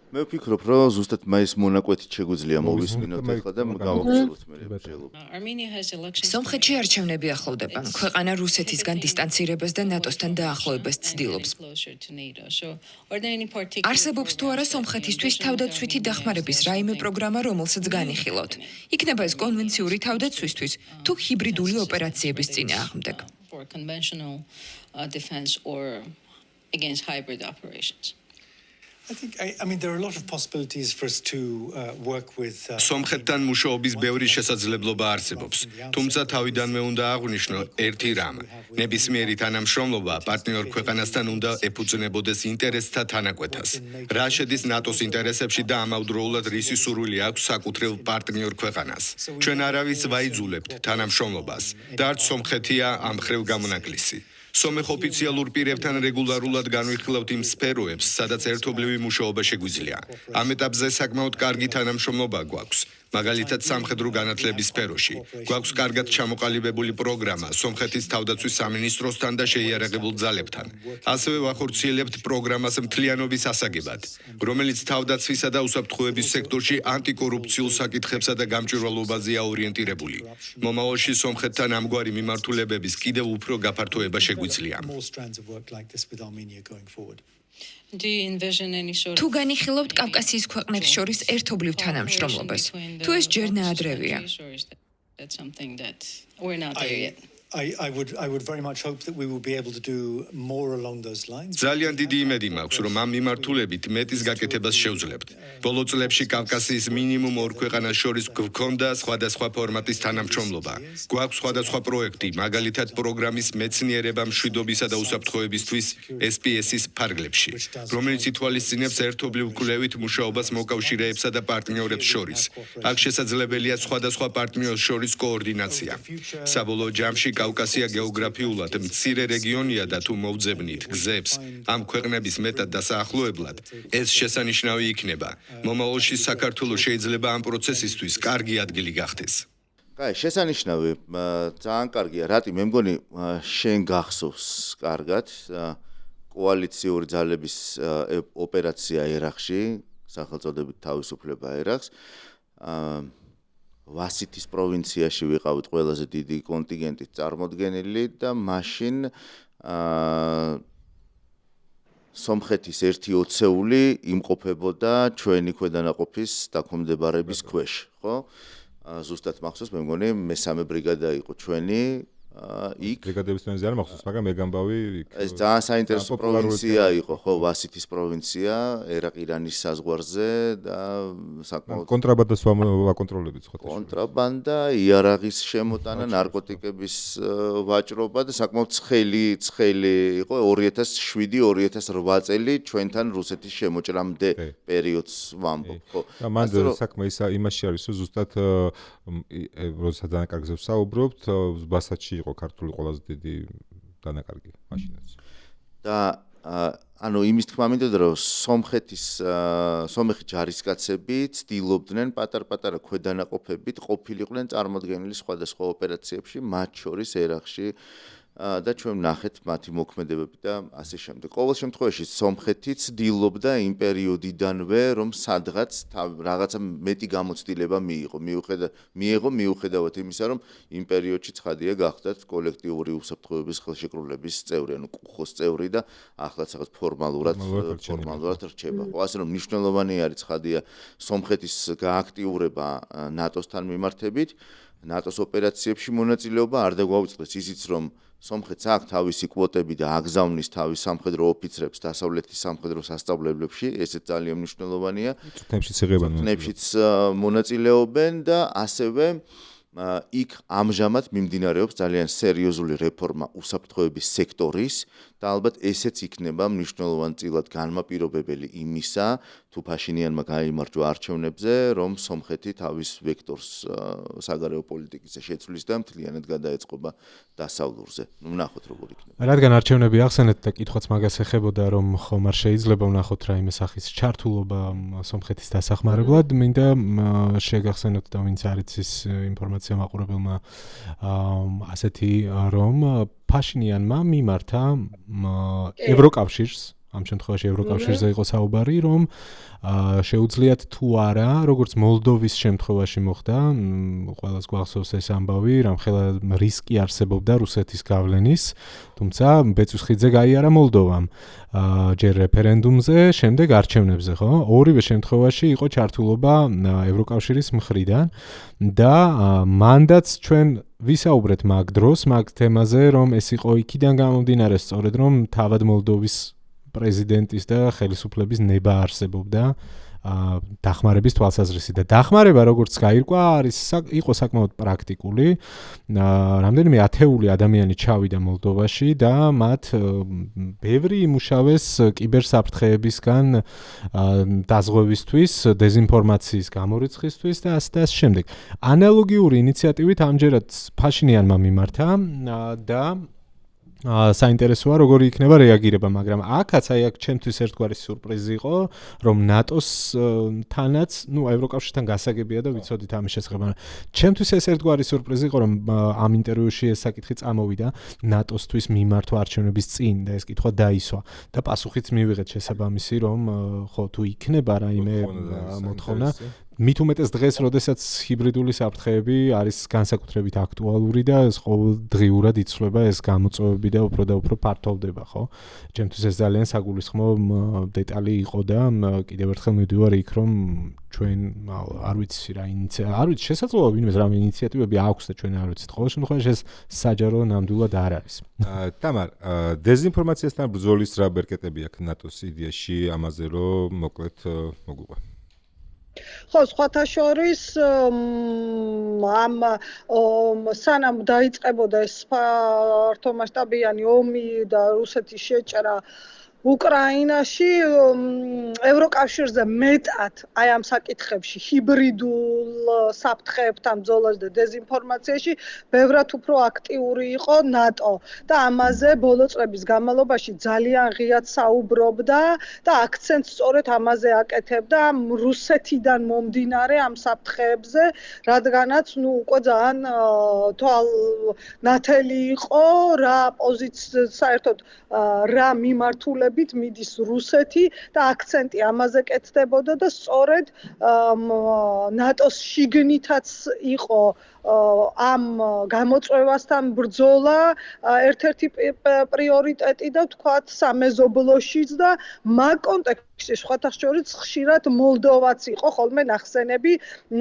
მე ვფიქრობ, რომ ზუსტად მაის მონაკვეთით შეგვიძლია მოვისმინოთ ახლა და გავაგრძელოთ მე მსჯელობა. სომხეთში არჩევნები ახლოვდება. ქვეყანა რუსეთისგან დისტანცირებას და ნატოსთან დაახლოებას ცდილობს. არსებობს თუ არა სომხეთისთვის თავდაცვითი დახმარების რაიმე პროგრამა, რომელსაც განიხილოთ. იქნება ეს კონვენციური თავდაცვისთვის თუ ჰიბრიდული ოპერაციების წინააღმდეგ. I mean, there are a lot of possibilities for us to work with. სომხეთთან მუშაობის ბევრი შესაძლებლობა არსებობს. თუმცა თავიდანვე უნდა აღვნიშნო ერთი რამ. ნებისმიერი თანამშრომლობა პარტნიორ ქვეყანასთან უნდა ეფუძნებოდეს ინტერესთა თანაკვეთას. რა შედის ნატოს ინტერესებში და ამავდროულად რისი სურვილი აქვს საკუთრებულ პარტნიორ ქვეყანას. ჩვენ არავის ვაიძულებთ თანამშრომლობას და არც სომხეთია ამ მხრივ გამონაკლისი. სომეხ ოფიციალურ პირებთან რეგულარულად განვიხილავთ იმ სფეროებს, სადაც ერთობლივი მუშაობა შეგვიძლია. ამ ეტაპზე საკმაოდ კარგი თანამშრომლობა გვაქვს. მაგალითად, სამხედრო განათლების სფეროში. გვაქვს კარგად ჩამოყალიბებული პროგრამა სომხეთის თავდაცვის სამინისტროსთან და შეიარაღებულ ძალებთან. ასევე ვახორციელებთ პროგრამას მთლიანობის ასაგებად, რომელიც თავდაცვისა და უსაფრთხოების სექტორში ანტიკორუფციულ საკითხებსა და გამჭვირვალობაზეა ორიენტირებული. მომავალში სომხეთთან ამგვარი მიმართულებების კიდევ უფრო გაფართოება შეგვიძლია. თუ განიხილავთ კავკასიის ქვეყნებს შორის ერთობლივ თანამშრომლობას, თუ ეს ჯერ ნაადრევია. I would very much hope that we will be able to do more along those lines. ძალიან დიდი იმედი მაქვს, რომ ამ მიმართულებით მეტის გაკეთებას შევძლებთ. ბოლო წლებში კავკასიის მინიმუმ ორ ქვეყანას შორის გვქონდა სხვადასხვა ფორმატის თანამშრომლობა. გვაქვს სხვადასხვა პროექტი, მაგალითად პროგრამის მეცნიერება მშვიდობისა და უსაფრთხოებისთვის SPS-ის ფარგლებში, რომელიც ითვალისწინებს ერთობლივ კვლევით მუშაობას მოკავშირეებსა და პარტნიორებს შორის. აქ შესაძლებელია სხვადასხვა პარტნიორს შორის კოორდინაცია. საბოლოო ჯამში კავკასია გეოგრაფიულად მცირე რეგიონია და თუ მოვძებნით გზებს ამ ქვეყნების მეტად დასაახლოებლად, ეს შესანიშნავი იქნება. მომავალში საქართველოს შეიძლება ამ პროცესისთვის კარგი ადგილი გახდეს. კაი, შესანიშნავი, ძალიან კარგია. რატი, მე მგონი შენ გახსოვს კარგად კოალიციური ძალების ოპერაცია ერაყში, სახელწოდებით თავისუფლება ერაყს. ვასიტის პროვინციაში ვიყავით ყველაზე დიდი კონტინგენტით წარმოდგენილი და მაშინ სომხეთის 1/20 იმყოფებოდა ჩვენი ქვედანაყოფის დაქვემდებარების ქვეშ, ხო? ზუსტად მახსოვს, მე მგონი მე-3 ბრიგადა იყო ჩვენი იქ ბრიგადების თემზე არ მახსოვს, მაგრამ მე გამბავი იქ ეს ძალიან საინტერესო პროვინცია იყო, ხო, ვასიტის პროვინცია, ერაყ-ირანის საზღვარზე და საკმაოდ კონტრაბანდას ვაკონტროლებთ ხო? კონტრაბანდა, იარაღის შემოტანა, ნარკოტიკების ვაჭრობა და საკმაოდ ცხელი იყო 2007-2008 წელი ჩვენთან რუსეთის შემოჭრამდე პერიოდს ვამბობ, ხო? და მან საქმე იმაში არის, რომ ზუსტად როდესაც დანაკარგზე ვსაუბრობთ, ბასათში იყო ქართული ყველაზე დიდი დანაკარგი მაშინაც. და ანუ იმის თქმა მინდოდა, რომ სომეხი ჯარისკაცები ცდილობდნენ პატარ-პატარა ქვედანაყოფებით ყოფილიყვნენ წარმოდგენილი სხვადასხვა ოპერაციებში, მათ შორის ერაყში და ჩვენ ვნახეთ მათი მოქმედებები და ასე შემდეგ. ყოველ შემთხვევაში სომხეთი ცდილობდა იმ პერიოდიდანვე, რომ სადღაც რაღაცა მეტი გამოცდილება მიიღო მიუხედავად იმისა, რომ იმ პერიოდში ცხადია გახდათ კოლექტიური უსაფრთხოების ხელშეკრულების წევრი, ანუ კუხოს წევრი და ახლაც რაღაც ფორმალურად რჩება. ხო, ასე რომ მნიშვნელოვანი არის ცხადია სომხეთის გააქტიურება ნატოსთან მიმართებით, ნატოს ოპერაციებში მონაწილეობა არ დაგვაუწყდეს ისიც, რომ სომხეთს აქვს თავისი კვოტები და აგზავნის თავის სამხედრო ოფიცრებს დასავლეთის სამხედრო სასწავლებლებში, ესეც ძალიან მნიშვნელოვანია. წვნებშიც იღებენ. წვნებშიც მონაწილეობენ და ასევე იქ ამჟამად მიმდინარეობს ძალიან სერიოზული რეფორმა უსაფრთხოების სექტორის და ალბათ ესეც იქნება მნიშვნელოვანწილად განმაპირობებელი იმისა, თუ Փაშინიანმა გაიმარჯვა არჩევნებზე, რომ სომხეთი თავის ვექტორს საგარეო პოლიტიკისა შეცვლის და მთლიანად გადაეწყობა დასავლურზე. ვნახოთ როგორ იქნება. რადგან არჩევნები ახსენეთ და კითხვაც მაგას ეხებოდა, რომ ხომ არ შეიძლება ვნახოთ რაიმე სახის ჩართულობა სომხეთის დასახმარებლად, მინდა შეგახსენოთ და ვინც არ იცის ინფორმაცია მაყურებელმა ასეთი რომ Փაშინიანმა მიმართა ევროკავშირს, ამ შემთხვევაში ევროკავშირზე იყო საუბარი, რომ შეუძლიათ თუ არა, როგორც მოლდოვის შემთხვევაში მოხდა, ყველას გვახსოვს ეს ამბავი, რამხელა რისკი არსებობდა რუსეთის გავლენის, თუმცა ბეწვისხიძე გაიარა მოლდოვამ ჯერ რეფერენდუმზე, შემდეგ არჩევნებზე, ხო? ორივე შემთხვევაში იყო ჩართულობა ევროკავშირის მხრიდან და მანდაც ჩვენ ვისაუბრეთ მაგ დროს, მაგ თემაზე, რომ ეს იყო იქიდან გამომდინარე სწორედ, რომ თავად მოლდოვის პრეზიდენტის და ხელისუფლების ნება არსებობდა დახმარების თვალსაზრისით და დახმარება როგორც გაირკვა იყო საკმაოდ პრაქტიკული. რამდენიმე ათეული ადამიანი ჩავიდა მოლდოვაში და მათ ბევრი იმუშავეს კიბერსაფრთხეებისგან დაზღვევისთვის, დეზინფორმაციის გამორიცხისთვის და ასე შემდეგ. ანალოგიური ინიციატივით ამჯერად Փაშინიანმა მიმართა და საინტერესოა როგორი იქნება რეაგირება, მაგრამ აქაც აქ ჩემთვის ერთგვარი სიურპრიზი იყო, რომ ნატოს თანაც, ევროკავშირთან გასაგებია და ვიცოდით ამის შესახებ. ჩემთვის ეს ერთგვარი სიურპრიზი იყო, რომ ამ ინტერვიუში ეს საკითხი წამოვიდა ნატოსთვის მიმართვა არჩევნების წინ და ეს კითხვა დაისვა და პასუხიც მივიღეთ შესაბამისი, რომ ხო თუ იქნება რაიმე მოთხოვნა მით უმეტეს დღეს, როდესაც ჰიბრიდული საფრთხეები არის განსაკუთრებით აქტუალური და ყოველდღიურად იცვლება ეს გამოწვევები და უფრო ფართოვდება, ხო? ჩემთვის ეს ძალიან საგულისხმო დეტალი იყო და კიდევ ერთხელ მივდივარ იქ, რომ ჩვენ არ ვიცი რა არ ვიცი, შესაძლოა ვინმეს რამე ინიციატივები აქვს და ჩვენ არ ვიცით. ყოველ შემთხვევაში ეს საჯარო ნამდვილად არ არის. თამარ, დეზინფორმაციასთან ბრძოლის რა ბერკეტები აქვს ნატოს იდეაში ამაზე, რომ მოკლედ მოგვიყვება? ხო, სხვათა შორის ამ სანამ დაიწყებოდა ეს ფართომასშტაბიანი ომი და რუსეთის შეჭრა უკრაინაში, ევროკავშირზე მეტად აი ამ საკითხებში ჰიბრიდულ საფრთხეებთან ბრძოლაში და დეზინფორმაციაში ბევრად უფრო აქტიური იყო ნატო და ამაზე ბოლო წლების განმავლობაში ძალიან ღიად საუბრობდა და აქცენტს სწორედ ამაზე აკეთებდა რუსეთიდან მომდინარე ამ საფრთხეებზე, რადგანაც უკვე ძალიან ნათელი იყო რა პოზიცია საერთოდ რა მიმართულებით მიდის რუსეთი და აქცენტი ამაზე კეთდებოდა და სწორედ ნატოს შიგნითაც იყო ამ გამოწვევასთან ბრძოლა ერთ-ერთი პრიორიტეტი და ვთქვათ სამეზობლოშიც და მაგ კონტექსტში სხვათა შორის ხშირად მოლდოვაც იყო ხოლმე ნახსენები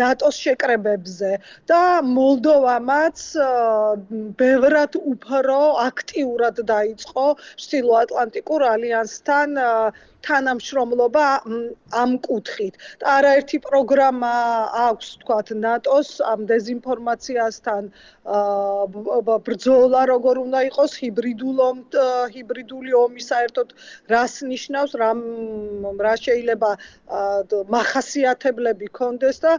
ნატოს შეკრებებზე და მოლდოვამაც ბევრად უფრო აქტიურად დაიწყო ჩრდილოატლანტიკურ ალიანსთან თანამშრომლობა ამ კუთხით. და არაერთი პროგრამა აქვს, თქვათ, ნატოს ამ დეზინფორმაციასთან ბრძოლა როგორ უნდა იყოს, ჰიბრიდული ომი საერთოდ რას ნიშნავს, რა შეიძლება მახასიათებლები კონდეს და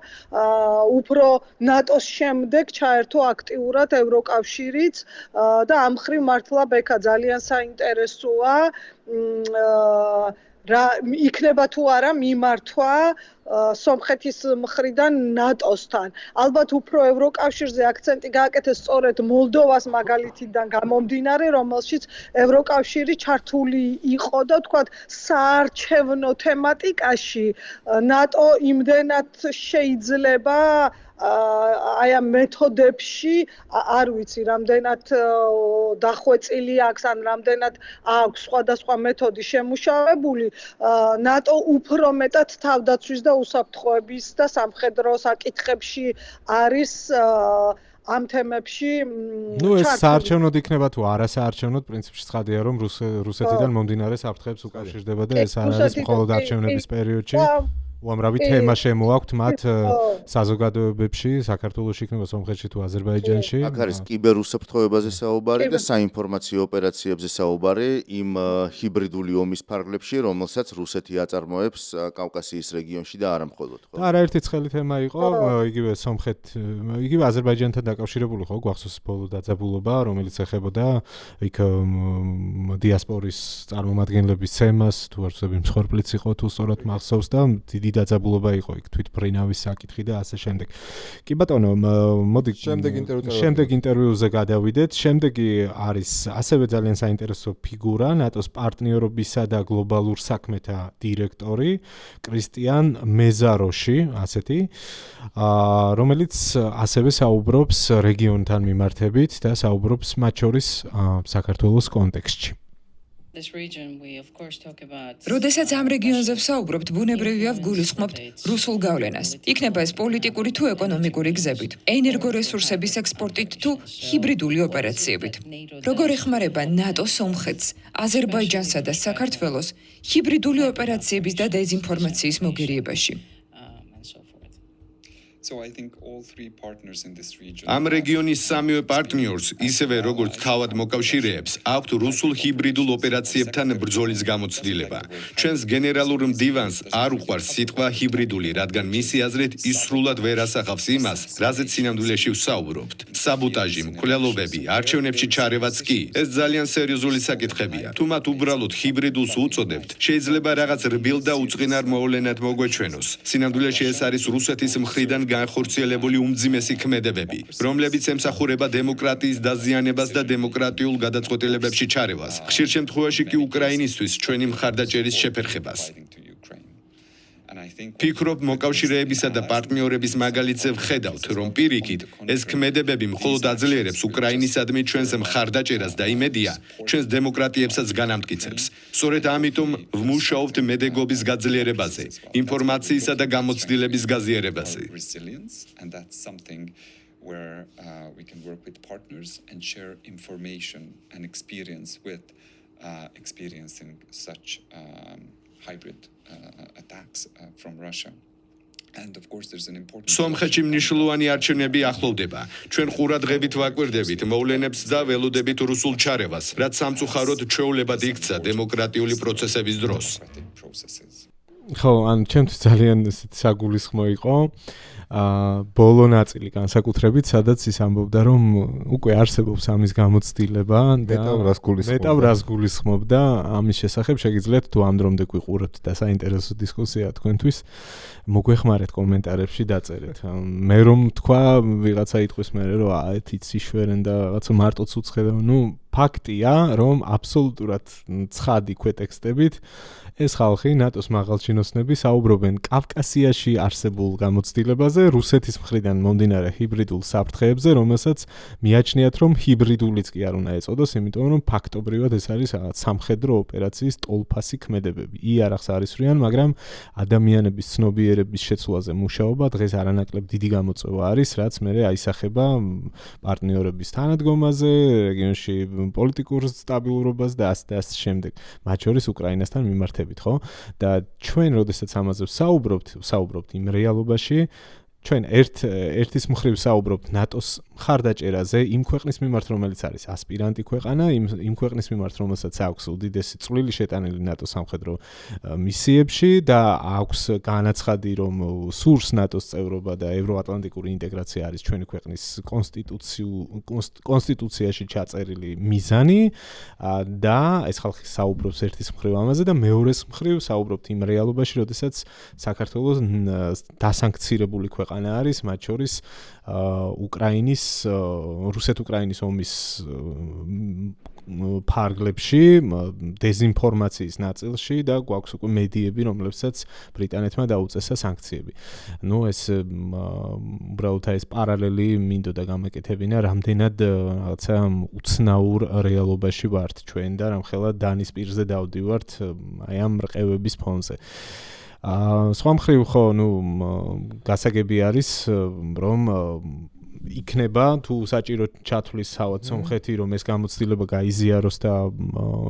უფრო ნატოს შემდეგ ჩაერთო აქტიურად ევროკავშირიც და ამ მხრივ მართლა ბექა ძალიან საინტერესოა რა იქნება თუ არა მიმართვა სომხეთის მხრიდან ნატოსთან. ალბათ უფრო ევროკავშირზე აქცენტი გააკეთეს სწორედ მოლდოვას მაგალითიდან გამომდინარე, რომელშიც ევროკავშირი ჩართული იყო და თქვათ საარჩევნო თემატიკაში ნატო იმდენად შეიძლება აი ამ მეთოდებში არ ვიცი რამდენად დახვეწილი აქვს ან რამდენად აქვს სხვადასხვა მეთოდი შემუშავებული ნატო უფრო მეტად თავდაცვის და უსაფრთხოების და სამხედრო საკითხებში არის ამ თემებში ეს საარჩევნოდ იქნება თუ არა საარჩევნოდ პრინციპში ცხადია რომ რუსეთიდან მომდინარე საფრთხეებს უკავშირდება და ეს არ არის მხოლოდ არჩევნების პერიოდში უამრავი თემა შემოაქვთ მათ საზოგადოებებში, საქართველოში იქნება სომხეთში თუ აზერბაიჯანში. აქ არის კიბერუსაფრთხოებაზე საუბარი და საინფორმაციო ოპერაციებზე საუბარი იმ ჰიბრიდული ომის ფარგლებში, რომელსაც რუსეთი აწარმოებს კავკასიის რეგიონში და არა მხოლოდ. და არაერთი ცხელი თემა იყო, იგივე იგივე აზერბაიჯანთან დაკავშირებული ხო, გვახსოვს ბოლო დაძაბულობა, რომელიც ეხებოდა იქ დიასპორის წარმომადგენლების თემას, თუ არ ვცდები მსხვერპლიც იყო თუ სწორად მახსოვს და დიდი დაძაბულობა იყო იქ თვითმფრინავის საკითხი და ასე შემდეგ. კი ბატონო, მოდი შემდეგ ინტერვიუზე გადავიდეთ. შემდეგი არის ასევე ძალიან საინტერესო ფიგურა, ნატოს პარტნიორობისა და გლობალურ საქმეთა დირექტორი კრისტიან მეზაროში, ასეთი, რომელიც ასევე საუბრობს რეგიონთან მიმართებით და საუბრობს მათ შორის საქართველოს კონტექსტში. როდესაც ამ რეგიონზე ვსაუბრობთ, ბუნებრივია ვგულისხმობთ რუსულ გავლენას. იქნება ეს პოლიტიკური თუ ეკონომიკური გზებით, ენერგორესურსების ექსპორტით თუ ჰიბრიდული ოპერაციებით. როგორ ეხმარება ნატო სომხეთს, აზერბაიჯანსა და საქართველოს ჰიბრიდული ოპერაციების და დეзинფორმაციის მოგერიებაში? ამ რეგიონის სამივე პარტნიორს, ისევე როგორც თავად მოკავშირეებს, აქვთ რუსულ ჰიბრიდულ ოპერაციებთან ბრძოლის გამოცდილება. ჩვენს გენერალურ მდივანს არ უყვარს სიტყვა ჰიბრიდული, რადგან მისი აზრით ის სრულად ვერ ასახავს იმას, რაზეც სინამდვილეში ვსაუბრობთ. საბოტაჟი, მკვლელობები, არჩევნებში ჩარევაც კი, ეს ძალიან სერიოზული საკითხებია. თუ მათ უბრალოდ ჰიბრიდულს უწოდებთ, შეიძლება რაღაც რბილ და უწყინარ მოვლენად მოგვეჩვენოს. სინამდვილეში ეს არის რუსეთის მხრიდან განხორციელებული უმძიმესი ქმედებები, რომლებიც ემსახურება დემოკრატიის დაზიანებას და დემოკრატიულ გადაწყვეტილებებში ჩარევას. ხშირ შემთხვევაში კი უკრაინისთვის ჩვენი მხარდაჭერის შეფერხებას. ფიქრობ, მოკავშირეებისა და პარტნიორების მაგალითზე ვხედავთ, რომ პირიქით ეს ქმედებები მხოლოდ აძლიერებს უკრაინისადმი ჩვენს მხარდაჭერას და იმედია, ჩვენს დემოკრატიებსაც განამტკიცებს. სწორედ ამიტომ ვმუშაობთ მედეგობის გაძლიერებაზე, ინფორმაციისა და გამოცდილების გაზიარებაზე. Where we can work with partners and share information and experience with experiencing such hybrid attacks from Russia. And of course there's an important სომხეთში მნიშვნელოვანი არჩევნები ახლოვდება. ჩვენ ყურადღებით ვაკვირდებით მოვლენებს და ველოდებით რუსულ ჩარევას, რაც სამწუხაროდ ჩვეულებად იქცა დემოკრატიული პროცესების დროს. ხო, ან ჩემთვის ძალიან საგულისხმო იყო. ბოლო ნაწილი განსაკუთრებით, სადაც ის ამბობდა, რომ უკვე არსებობს ამის გამოცდილება და მეტავრას გულისხმობდა ამის შესახებ. შეგიძლიათ თუ ამ დრომდე გვიყურებთ და საინტერესო დისკუსია თქვენთვის, მოგვეხმარეთ კომენტარებში დაწერეთ. მე რომ თქვა ვიღაცა იტყვის მე რომ იცი შვერენ და რაღაცა მარტოც უცხედა, ფაქტია, რომ აბსოლუტურად ცხადი ქვეტექსტებით ეს ხალხი ნატოს მაღალჩინოსნები საუბრობენ კავკასიაში არსებულ გამოცდილებაზე, რუსეთის მხრიდან მომდინარე ჰიბრიდულ საფრთხეებზე, რომელსაც მიაჩნიათ, რომ ჰიბრიდულიც კი არ უნდა ეწოდოს, იმიტომ რომ ფაქტობრივად ეს არის სამხედრო ოპერაციის ტოლფასი ქმედებები. იარაღს არისვრიან, მაგრამ ადამიანების ცნობიერების შეცვლაზე მუშაობა დღეს არანაკლებ დიდი გამოწვევა არის, რაც მერე აისახება პარტნიორების თანადგომაზე, რეგიონში პოლიტიკურ სტაბილურობას და ასე შემდეგ, მათ შორის უკრაინასთან მიმართებით, ხო? და ჩვენ როდესაც ამაზე ვსაუბრობთ იმ რეალობაში, ჩვენ ერთის მხრივ საუბრობთ ნატოს მხარდაჭერაზე იმ ქვეყნის მიმართ, რომელიც არის ასპირანტი ქვეყანა, იმ ქვეყნის მიმართ, რომელსაც აქვს უდიდესი წვლილი შეტანილი ნატოს სამხედრო მისიებში და აქვს განაცხადი, რომ სურს ნატოს წევრობა და ევროატლანტიკური ინტეგრაცია არის ჩვენი ქვეყნის კონსტიტუციაში ჩაწერილი მიზანი და ეს ხალხი საუბრობს ერთის მხრივ ამაზე და მეორეს მხრივ საუბრობთ იმ რეალობაში, როდესაც საქართველოს დასანქცირებული ქვეყანა არის, მათ შორის უკრაინის რუსეთ-უკრაინის ომის ფარგლებში, დეзинფორმაციის ნაწილში და გვაქვს უკვე მედიები, რომლებსაც ბრიტანეთმა დაუწესა სანქციები. ეს უბრალოდ ეს პარალელი მინდოდა გამეკეთებინა, რამდენად რაღაცა უცნაურ რეალობაში ვართ ჩვენ და რამხელა დანის პირზე დავდივართ აი ამ რყევების ფონზე. სხვა მხრივ ხო, გასაგები არის, რომ იქნება თუ საჭირო ჩათვლის თავად სომხეთი რომ ეს გამოცდილება გაიზიაროს და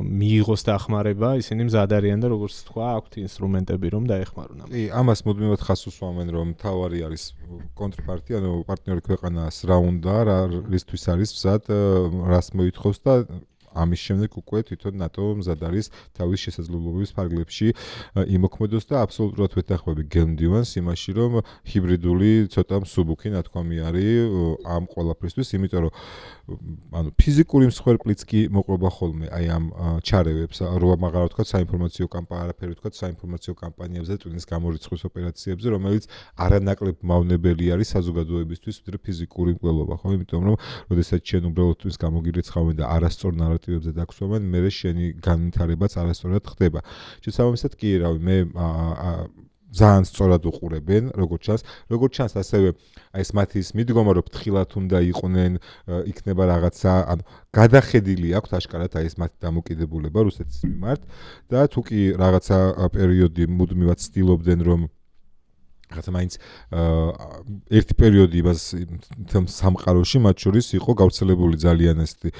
მიიღოს დახმარება, ისინი მზად არიან და როგორც თქვა, აქვთ ინსტრუმენტები რომ დაეხმარონ ამას. კი, ამას მუდმივად ხაზს უსვამენ რომ თავარი არის კონტრპარტია, ანუ პარტნიორი ქვეყანას რა უნდა, რისთვის არის მზად, რას მოითხოვს და ამის შემდეგ უკვე თვითონ ნატო მზად არის თავის შესაძლებლობების ფარგლებში იმოქმედოს და აბსოლუტურად ვეთანხმები გელმდივანს იმაში რომ ჰიბრიდული ცოტა მსუბუქი ნათქვამი არის ამ ყველაფრისთვის, იმიტომ რომ ანუ ფიზიკური მსხვერპლიც კი მოყვება ხოლმე აი ამ ჩარევებს, რო მაგალითად ვთქვათ საინფორმაციო კამპანია, არაფერი ვთქვათ საინფორმაციო კამპანიებზე, ტვინის გამორიცხვის ოპერაციებზე, რომელიც არანაკლებ მავნებელი არის საზოგადოებისთვის, ვიდრე ფიზიკური მკვლელობა, ხო? იმიტომ რომ როდესაც შენ უბრალოდ ტვინს გამოგირიცხავენ და არასწორ ნარატივებზე დაგსვამენ, მერე შენი განვითარებაც არასწორად ხდება. შესაბამისად კი რავი, მე ძალიან სწორად უყურებენ, როგორც ჩანს, ასევე აი ეს მათი მიდგომა რომ ფრთხილად უნდა იყვნენ, იქნება რაღაცა, ანუ გადახედილი აქვთ აშკარად აი ეს მათი დამოკიდებულება რუსეთის მიმართ და თუ კი რაღაცა პერიოდი მუდმივად ცდილობდნენ რომ რაღაცა მაინც ერთი პერიოდი იმას სამყაროში მათ შორის იყო გავრცელებული ძალიან ესეთი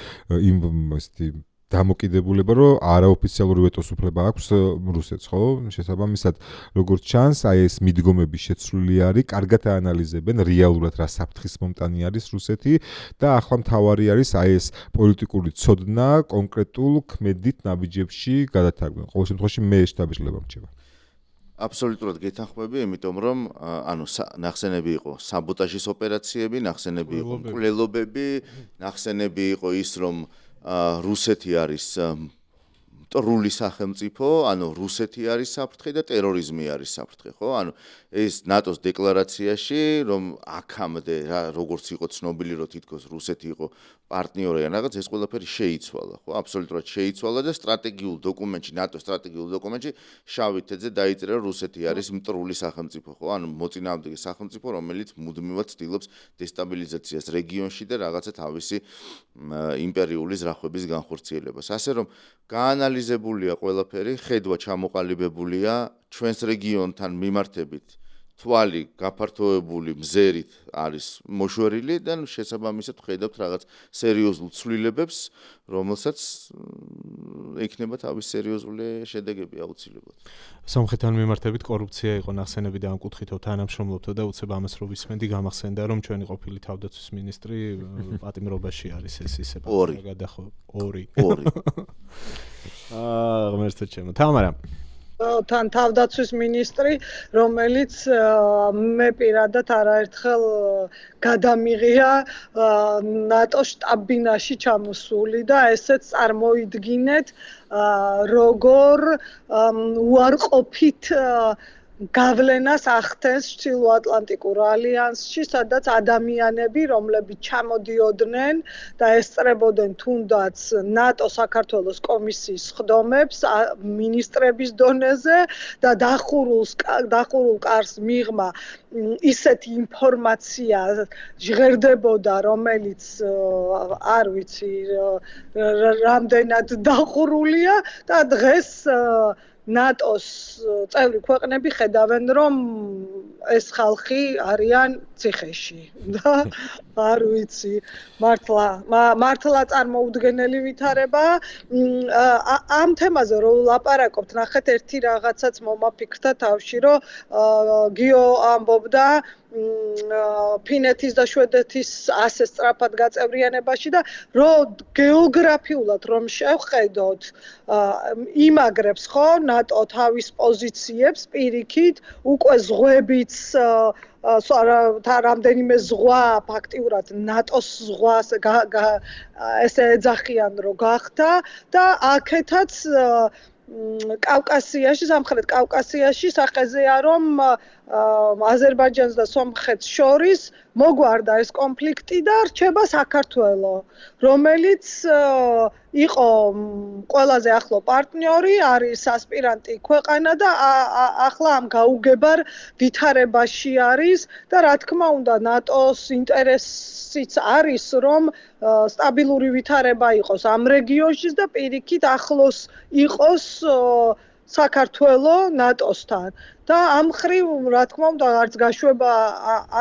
დამოკიდებულება, რომ არაოფიციალური ვეტოს უფლება აქვს რუსეთს, ხო? შესაბამისად, როგორც ჩანს, აი ეს მიდგომები შეცვლილი არის, კარგად აანალიზებენ რეალურად რა საფრთხის მომტანი არის რუსეთი და ახლა მთავარი არის აი ეს პოლიტიკური ცოდნა კონკრეტულ ქმედით ნაბიჯებში გადათარგმნა. ყოველ შემთხვევაში მე შტაბ-შტაბი მრჩება. აბსოლუტურად გეთანხმები, იმიტომ რომ ანუ ნახსენები იყო საბოტაჟის ოპერაციები, ნახსენები იყო მკვლელობები, ნახსენები იყო ის რომ რუსეთი არის მტრული სახელმწიფო, ანუ რუსეთი არის საფრთხე და ტერორიზმი არის საფრთხე, ხო? ანუ ეს ნატოს დეკლარაციაში, რომ აქამდე როგორც იყო ცნობილი, რომ თითქოს რუსეთი იყო პარტნიორი ან რაღაც, ეს ყველაფერი შეიცვალა, ხო? აბსოლუტურად შეიცვალა და სტრატეგიულ დოკუმენტში, ნატოს სტრატეგიულ დოკუმენტში შავი თეთრზე დაიწერა, რომ რუსეთი არის მტრული სახელმწიფო, ხო? ანუ მოწინააღმდეგე სახელმწიფო, რომელიც მუდმივად ცდილობს დესტაბილიზაციას რეგიონში და რაღაცა თავისი იმპერიული ზრახვების განხორციელებას. ასე რომ გაანალიზებულია ყველაფერი, ხედვა ჩამოყალიბებულია ჩვენს რეგიონთან მიმართებით. თვალი გაფართოებული მზერით არის მოშვერილი და შესაბამისად ხედავთ რაღაც სერიოზულ ცვლილებებს, რომელსაც იქნება თავის სერიოზული შედეგები აუცილებლად. სომხეთთან მიმართებით კორუფცია იყო ნახსენები და ამ კუთხითო თანამშრომლობთო და უცებ ამას რო ვისმენდი, გამახსენდა რომ ჩვენი ყოფილი თავდაცვის მინისტრი პატიმრობაში არის ეს ისე გადახო 2. ღმერთო ჩემო. თამარა თან თავდაცვის მინისტრი, რომელიც მე პირადად არაერთხელ გადამიღია ნატოს შტაბ-ბინაში ჩამოსული და ესეც წარმოიდგინეთ როგორ უარყოფით გავლენას ახდენს ჩრდილოატლანტიკურ ალიანსში, სადაც ადამიანები, რომლებიც ჩამოდიოდნენ და ესწრებოდნენ თუნდაც ნატო საქართველოს კომისიის სხდომებს მინისტრების დონეზე და დახურულ კარს მიღმა ისეთი ინფორმაცია ჟღერდებოდა, რომელიც არ ვიცი რამდენად დახურულია და დღეს ნატოს წევრი ქვეყნები ხედავენ, რომ ეს ხალხი არიან ციხეში და არ ვიცი, მართლა წარმოუდგენელი ვითარება. ამ თემაზე რო ლაპარაკობთ, ნახეთ ერთი რაღაცაც მომაფიქრდა თავში, რომ გიო ამბობდა ფინეთის და შვედეთის ასე სწრაფად გაწევრიანებაში და რომ გეოგრაფიულად რომ შევხედოთ იმაგრებს ხო ნატო თავის პოზიციებს პირიქით უკვე ზღვებიც რამდენიმე ზღვა ფაქტიურად ნატოს ზღვას ესე ეძახიან რომ გახდა და აქეთაც კავკასიაში, სამხრეთ კავკასიაში სახეზეა რომ აზერბაიჯანს და სომხეთს შორის მოგვარდა ეს კონფლიქტი და რჩება საქართველო, რომელიც იყო ყველაზე ახლო პარტნიორი, არის ასპირანტი ქვეყანა და ახლა ამ გაუგებარ ვითარებაში არის და რა თქმა უნდა ნატოს ინტერესიც არის რომ სტაბილური ვითარება იყოს ამ რეგიონში და პირიქით ახლოს იყოს საქართველო ნატოსთან და ამ ხრივ რა თქმა უნდა არც გაშვება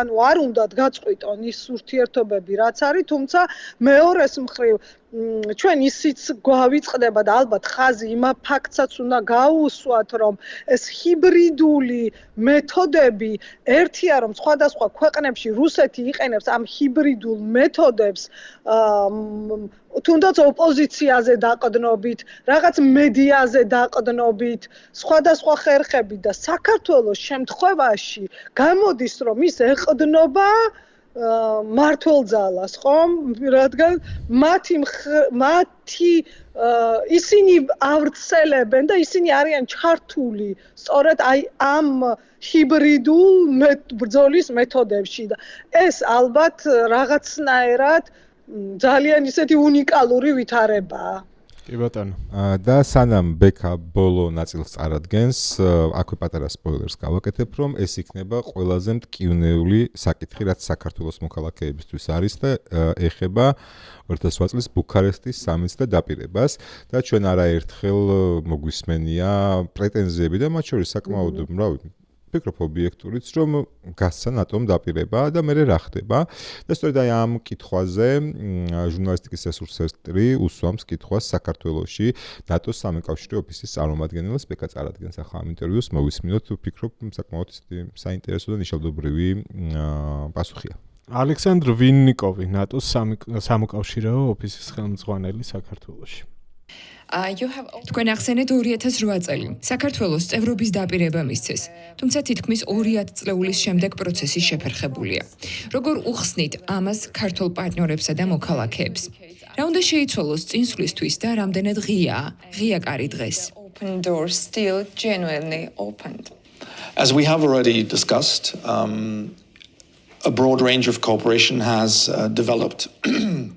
ანუ არ უნდათ გაწყვიტონ ის ურთიერთობები რაც არის, თუმცა მეორეს მხრივ ჩვენ ისიც გვავიწყდება და ალბათ ხაზი იმ ფაქტსაც უნდა გაუსვათ, რომ ეს ჰიბრიდული მეთოდები ერთია, რომ სხვადასხვა ქვეყნებში რუსეთი იყენებს ამ ჰიბრიდულ მეთოდებს თუნდაც ოპოზიციაზე დაყრდნობით, რაღაც მედიაზე დაყრდნობით, სხვადასხვა ხერხებით და საქართველოს შემთხვევაში გამოდის, რომ ის ეყრდნობა მართლძალას, ხომ? რადგან მათი ისინი ავრცელებენ და ისინი არიან ჩართული სწორედ აი ამ ჰიბრიდულ ბრძოლის მეთოდებში და ეს ალბათ რაღაცნაირად ძალიან ისეთი უნიკალური ვითარებაა. კი ბატონო. და სანამ ბექა ბოლო ნაწილს წარადგენს, აქვე პატარა სპოილერს გავაკეთებ, რომ ეს იქნება ყველაზე მტკივნეული საკითხი, რაც საქართველოს მოქალაქეებისთვის არის და ეხება 2008 წლის ბუქარესტის სამიტს და დაპირებას და ჩვენ არაერთხელ მოგვისმენია პრეტენზიები და მათ შორის საკმაოდ ვფიქრობ ობიექტურიც, რომ გასცა ნატომ დაპირება და მე რა ხდება და სწორედ აი ამ კითხვაზე ჟურნალისტიკის რესურსცენტრი უსვამს კითხვას საქართველოში ნატოს სამეკავშირე ოფისის წარმომადგენელს ბექა წარადგენს ახლა ამ ინტერვიუს მოვისმინოთ ვფიქრობ საკმაოდ საინტერესო და ნიშნულობრივი პასუხია. ალექსანდრ ვინნიკოვი ნატოს სამოკავშირეო ოფისის ხელმძღვანელი საქართველოში. თქვენ ახსენეთ 2008 წელი. საქართველოს წევრობის დაპირება მისცეს, თუმცა თითქმის 200 წლეულის შემდეგ პროცესი შეფერხებულია. როგორ უხსნით ამას ქართულ პარტნიორებსა და მოქალაქეებს? რა უნდა შეიცვალოს წინსვლისთვის და რამდენად ღია კარი დღეს? As we have already discussed, a broad range of cooperation has developed.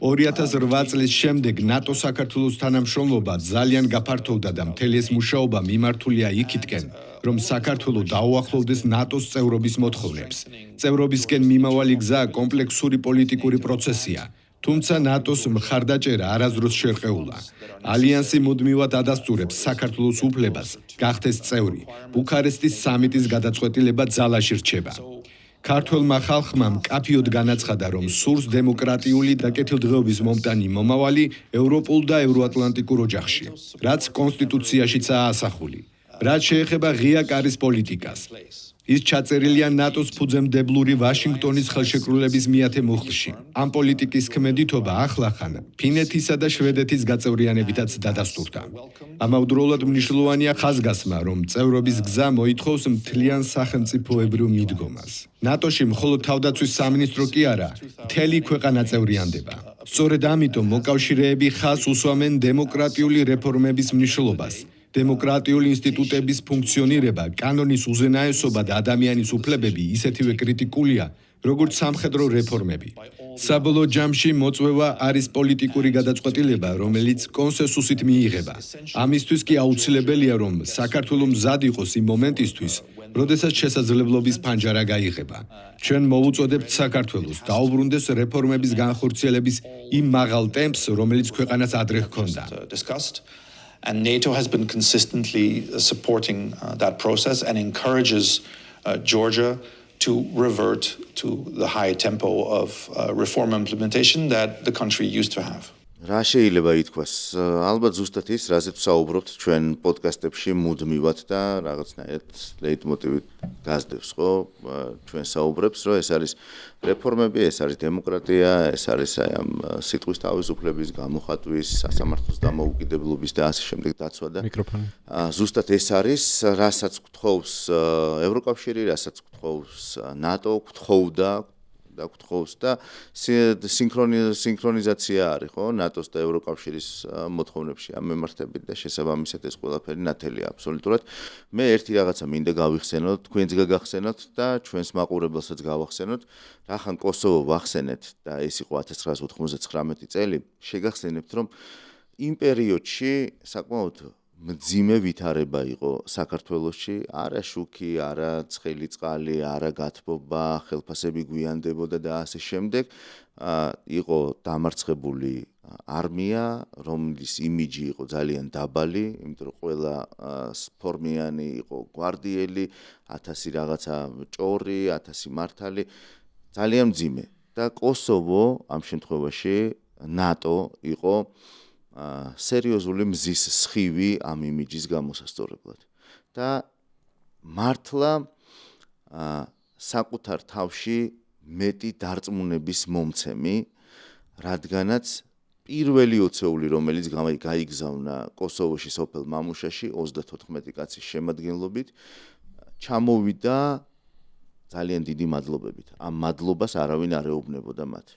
2008 წლის შემდეგ ნატო საქართველოს თანამშრომლობა ძალიან გაფართოვდა და მთელი ეს მუშაობა მიმართულია იქითკენ, რომ საქართველო დაუახლოვდეს ნატოს წევრობის მოთხოვნებს. წევრობისკენ მიმავალი გზა კომპლექსური პოლიტიკური პროცესია, თუმცა ნატოს მხარდაჭერა არასდროს შერყეულა. ალიანსი მუდმივად ადასტურებს საქართველოს უფლებას გახდეს წევრი. ბუქარესტის სამიტის გადაწყვეტილება ძალაში რჩება. ქართველმა ხალხმა მკაფიოდ განაცხადა, რომ სურს დემოკრატიული და კეთილდღეობის მომტანი მომავალი ევროპულ და ევროატლანტიკურ ოჯახში, რაც კონსტიტუციაშიცაა ასახული. რაც შეეხება ღია კარის პოლიტიკას, ის ჩაწერილია ნატოს ფუძემდებლური ვაშინგტონის ხელშეკრულების მიათე მუხლში. ამ პოლიტიკის ქმედითობა ახლახან ფინეთისა და შვედეთის გაწევრიანებითაც დადასტურდა. ამავდროულად მნიშვნელოვანია ხაზგასმა, რომ წევრობის გზა მოითხოვს მთლიან სახელმწიფოებრივ მიდგომას. ნატოში მხოლოდ თავდაცვის სამინისტრო კი არა, მთელი ქვეყანა წევრიანდება. სწორედ ამიტომ მოკავშირეები ხაზს უსვამენ დემოკრატიული რეფორმების მნიშვნელობას. დემოკრატიული ინსტიტუტების ფუნქციონირება, კანონის უზენაესობა და ადამიანის უფლებები ისეთივე კრიტიკულია, როგორც სამხედრო რეფორმები. საბოლოო ჯამში მოწვევა არის პოლიტიკური გადაწყვეტილება, რომელიც კონსენსუსით მიიღება. ამისთვის კი აუცილებელია, რომ საქართველო მზად იყოს იმ მომენტისთვის, როდესაც შესაძლებლობის ფანჯარა გაიღება. ჩვენ მოვუწოდებთ საქართველოს დაუბრუნდეს რეფორმების განხორციელების იმ მაღალ ტემპს, რომელიც ქვეყანას ადრე ჰქონდა. And NATO has been consistently supporting that process and encourages Georgia to revert to the high tempo of reform implementation that the country used to have. რა შეიძლება ითქვას? ალბათ ზუსტად ის, რაზეც საუბრობთ ჩვენ პოდკასტებში მუდმივად და რაღაცნაირად ლეიტმოტივით გასდევს, ხო? ჩვენ საუბრებს, რომ ეს არის რეფორმები, ეს არის დემოკრატია, ეს არის აი ამ სიტყვის თავისუფლების გამოხატვის, სასამართლოს დამოუკიდებლობის და ასე შემდეგ დაცვა და მიკროფონი. ზუსტად ეს არის, რასაც გთხოვს ევროკავშირი, რასაც გთხოვს ნატო, გთხოვდა და გთხოვს და სინქრონიზაცია არის, ხო? ნატოს და ევროკავშირის მოთხოვნებში ამ მიმართებით და შესაბამისად ეს ყველაფერი ნათელია აბსოლუტურად. მე ერთი რაღაცა მინდა გავიხსენოთ, თქვენც გაგახსენოთ და ჩვენს მაყურებელსაც გავახსენოთ. რახან კოსოვო ვახსენეთ და ეს იყო 1999 წელი, შეგახსენებთ, რომ იმ პერიოდში საკმაოდ მძიმე ვითარება იყო საქართველოში, არა შუქი, არა ცხელი წყალი, არა გათბობა, ხელფასები გვიანდებოდა და ასე შემდეგ. იყო დამარცხებული არმია, რომლის იმიჯი იყო ძალიან დაბალი, იმიტომ რომ ყველა ფორმიანი იყო გვარდიელი, 1000 რაღაცა ჭორი, 1000 მართალი, ძალიან მძიმე. და კოსოვო ამ შემთხვევაში ნატო იყო სერიოზული მზის სხივი ამ იმიჯის გამოსასწორებლად. და მართლა საკუთარ თავში მეტი დარწმუნების მომცემი, რადგანაც პირველი ოცეული, რომელიც გაიგზავნა კოსოვოში სოფელ მამუშაში 34 კაცის შემადგენლობით, ჩამოვიდა ძალიან დიდი მადლობებით. ამ მადლობას არავინ არ ეუბნებოდა მათ.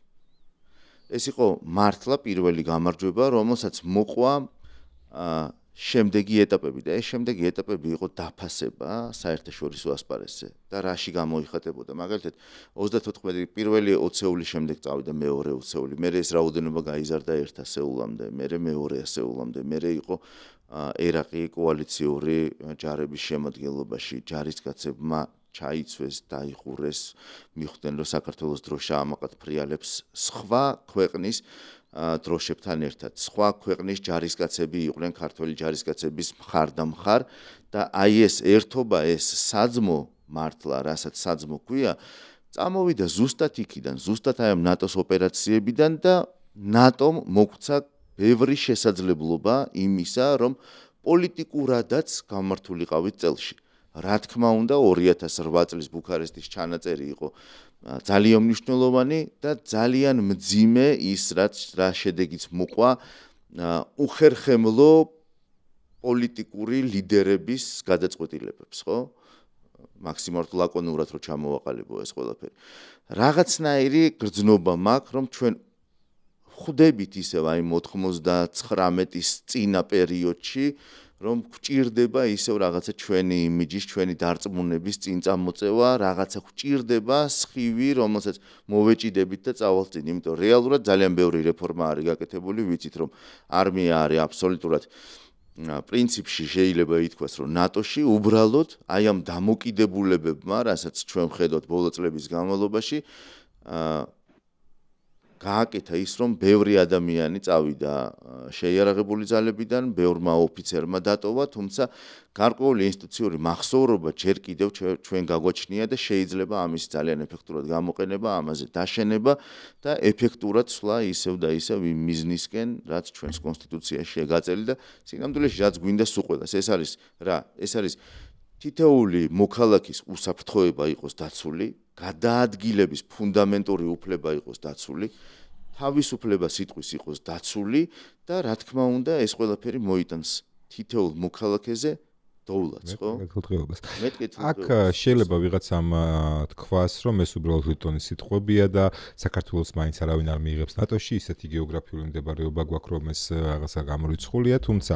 ეს იყო მართლა პირველი გამარჯვება, რომელსაც მოყვა შემდეგი ეტაპები და ეს შემდეგი ეტაპები იყო დაფასება საერთაშორისო ასპარესზე და რაში გამოიხატებოდა. მაგალითად 34 პირველი ოცეული შემდეგ წავიდა მეორე ოცეული, მერე ეს რაოდენობა გაიზარდა 1 ასეულამდე, მერე მეორე ასეულამდე, მერე იყო ერაყი კოალიციური ჯარების შემადგენლობაში, ჯარისკაცებმა ჩაიცვეს, დაიხურეს, მიხვდნენ რომ საქართველოს დროშა ამაყად ფრიალებს სხვა ქვეყნის დროშებთან ერთად. სხვა ქვეყნის ჯარისკაცები იყვნენ ქართველი ჯარისკაცების მხარ და მხარ და აი ეს ერთობა, ეს საძმო მართლა, რასაც საძმო ქვია, წამოვიდა ზუსტად იქიდან, ზუსტად აი ამ ნატოს ოპერაციებიდან და ნატომ მოგვცა ბევრი შესაძლებლობა იმისა, რომ პოლიტიკურადაც გამართულიყავით წელში. რა თქმა უნდა 2008 წლის ბუქარესტის ჩანაწერი იყო ძალიან მნიშვნელოვანი და ძალიან მძიმე ის რა შედეგიც მოყვა უხერხემლო პოლიტიკური ლიდერების გადაწყვეტილებებს, ხო? მაქსიმალურად ლაკონურად რო ჩამოვაყალიბო ეს ყველაფერი. რაღაცნაირი გრძნობა მაქვს, რომ ჩვენ ხვდებით ისევ აი 99-ის წინა პერიოდში რომ გვჭირდება ისევ რაღაცა ჩვენი იმიჯის, ჩვენი დარწმუნების წინ წამოწევა, რაღაცა გვჭირდება სხივი, რომელსაც მოვეჭიდებით და წავალთ წინ. იმიტომ რეალურად ძალიან ბევრი რეფორმა არის გაკეთებული, ვიცით რომ არმია არის აბსოლუტურად პრინციპში შეიძლება ითქვას, რომ ნატოში უბრალოდ აი ამ დამოკიდებულებებმა, რასაც ჩვენ ვხედავთ ბოლო წლების განმავლობაში, გააკეთა ის, რომ ბევრი ადამიანი წავიდა შეიარაღებული ძალებიდან, ბევრმა ოფიცერმა დატოვა, თუმცა გარკვეული ინსტიტუციური მახსოვრობა ჯერ კიდევ ჩვენ გაგვაჩნია და შეიძლება ამის ძალიან ეფექტურად გამოყენება, ამაზე დაშენება და ეფექტურად სვლა ისევ და ისევ იმ მიზნისკენ, რაც ჩვენს კონსტიტუციაშია გაწეული და სინამდვილეში რაც გვინდა სუყველას. ეს არის რა? ეს არის თითოეული მოქალაქის უსაფრთხოება იყოს დაცული, გადაადგილების ფუნდამენტური უფლება იყოს დაცული, თავისუფლება სიტყვის იყოს დაცული და რა თქმა უნდა ეს ყველაფერი მოიტანს თითოეულ მოქალაქეზე დოულაც, ხო? აქ შეიძლება ვიღაცამ თქვას, რომ ეს უბრალოდ ლიტონის სიტყვებია და საქართველოს მაინც არავინ არ მიიღებს ნატოში, ისეთი გეოგრაფიული მდებარეობა გვაქვს, რომ ეს რაღაცა გამორიცხულია, თუმცა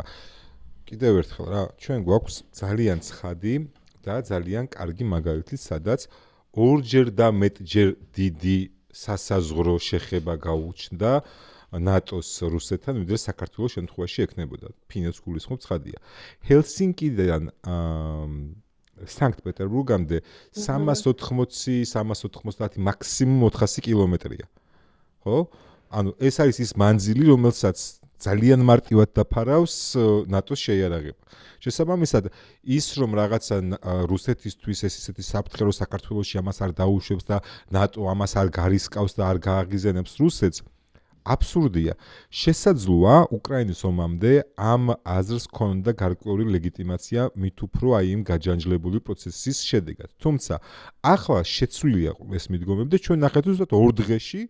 კიდევ ერთხელ რა, ჩვენ გვაქვს ძალიან ცხადი და ძალიან კარგი მაგალითი, სადაც ორჯერ და მეტჯერ დიდი სასაზღვრო შეხება გაუჩნდა ნატოს რუსეთთან, ვიდრე საქართველოს შემთხვევაში ექნებოდა. ფინეთს გულისხმობ ცხადია. ჰელსინკიდან სანქტ-პეტერბურგამდე 380 მაქსიმუმ 400 კილომეტრია. ხო? ანუ ეს არის ის მანძილი, რომელსაც ძალიან მარტივად დაფარავს ნატოს შეიარაღება. შესაბამისად, ის რომ რაღაცა რუსეთისთვის ეს ისეთი საფრთხე რომ საქართველოში ამას არ დაუშვებს და ნატო ამას არ გარისკავს და არ გააღიზენებს რუსეთს, აბსურდია. შესაძლოა უკრაინის ომამდე ამ აზრს ჰქონდა გარკვეული ლეგიტიმაცია მით უფრო აი იმ გაჯანჯლებული პროცესის შედეგად. თუმცა, ახლა შეცვლილია ეს მიდგომები და ჩვენ ნახეთ ზუსტად 2 დღეში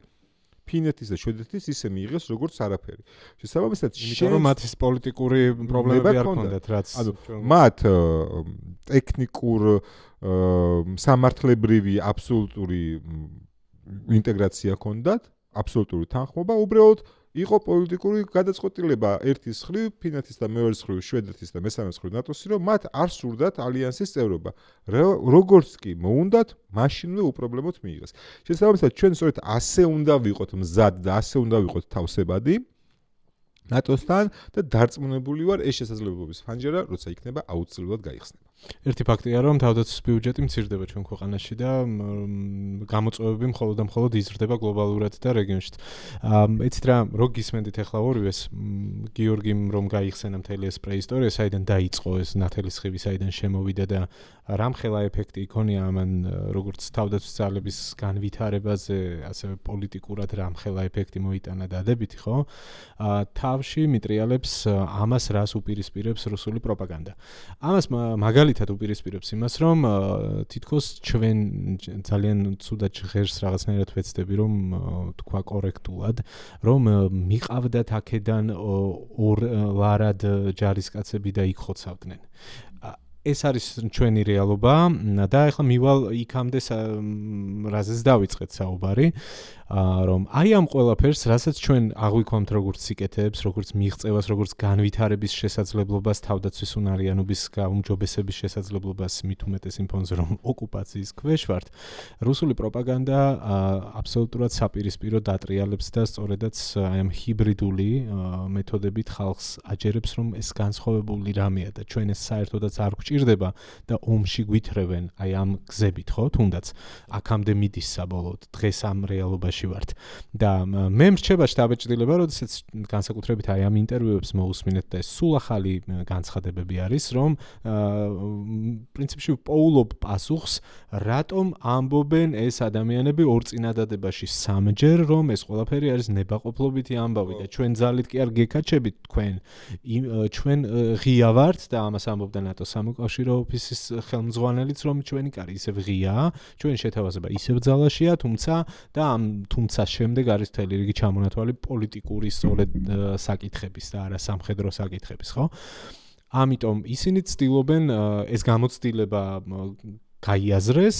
ფინეთის და შვედეთის ისე მიიღეს როგორც არაფერი. შესაბამისად, იმიტომ რომ მათის პოლიტიკური პრობლემები არ ჰქონდათ, რაც მათ ტექნიკურ სამართლებრივი აბსოლუტური ინტეგრაცია ჰქონდათ, აბსოლუტური თანხმობა, უბრალოდ იყო პოლიტიკური გადაწყვეტილება ერთის მხრივ ფინეთის და მეორეს მხრივ შვედეთის და მესამეს მხრივ ნატოსი, რომ მათ არ სურდათ ალიანსის წევრობა. როგორც კი მოუნდათ, მაშინვე უპრობლემოდ მიიღეს. შესაბამისად, ჩვენ სწორედ ასე უნდა ვიყოთ მზად და ასე უნდა ვიყოთ თავსებადი ნატოსთან და დარწმუნებული ვარ, ეს შესაძლებლობის ფანჯარა, როცა იქნება აუცილებლად გაიხსნება. ერთი ფაქტია, რომ თავდაცვის ბიუჯეტი მცირდება ჩვენ ქვეყანაში და გამოწვევები მხოლოდ და მხოლოდ იზრდება გლობალურად და რეგიონშიც. ეცით რა, რო გისმენდით ახლა ორივეს, გიორგიმ რომ გაიხსენა მთელი ეს პრეისტორია, საიდან დაიწყო ეს ნათელი სხივი, საიდან შემოვიდა და რამხელა ეფექტი იქონია ამან როგორც თავდაცვის ძალების განვითარებაზე, ასევე პოლიტიკურად რამხელა ეფექტი მოიტანა დადებითი, ხო? თავში მიტრიალებს ამას რას უპირისპირებს რუსული პროპაგანდა. ამას მაგალითად უპირისპირებს იმას, რომ თითქოს ჩვენ ძალიან ცუდად ჟღერს რაღაცნაირად ვეცდები, რომ თქვა კორექტულად, რომ მიყავდათ აქედან ორ ლარად ჯარისკაცები და იქ ხოცავდნენ. ეს არის ჩვენი რეალობა და ახლა მივალ იქამდე რაზეც დავიწყეთ საუბარი, რომ აი ამ ყველაფერს, რასაც ჩვენ აღვიქვამთ როგორც სიკეთეებს, როგორც მიღწევას, როგორც განვითარების შესაძლებლობას, თავდაცვის უნარიანობის გაუმჯობესების შესაძლებლობას მით უმეტეს იმ ფონზე, რომ ოკუპაციის ქვეშ ვართ, რუსული პროპაგანდა აბსოლუტურად საპირისპირო დატრიალებს და სწორედაც აი ამ ჰიბრიდული მეთოდებით ხალხს აჯერებს, რომ ეს განსხვავებული რამეა და ჩვენ ეს საერთოდაც არ გვჭირდება და ომში გვითრევენ აი ამ გზებით, ხო, თუნდაც აქამდე მიდის საბოლოოდ დღეს ამ რეალობაში ვართ და მე მრჩება შტაბეჭდილება, როდესაც განსაკუთრებით აი ამ ინტერვიუებს მოусმინეთ და ეს სულ ახალი განცხადებები არის, რომ პრინციპში პოულობ პასუხს, რატომ ამბობენ ეს ადამიანები ორ წინადადებაში სამჯერ, რომ ეს ყველაფერი არის ნებაყოფლობითი ამბავი და ჩვენ ძალით კი არ გეკაჩებით თქვენ, ჩვენ ღია ვართ და ამას ამბობდა ნატოს სამოუკავშირო ოფისის ხელმძღვანელიც, რომ ჩვენი კარი ისევ ღიაა, ჩვენი შეთავაზება ისევ ძალაშია, და ამ თუმცა შემდეგ არის მთელი რიგი ჩამონათვალი პოლიტიკური სწორედ საკითხების და არა სამხედრო საკითხების, ხო? ამიტომ ისინი ცდილობენ ეს გამოცდილება გაიაზრეს,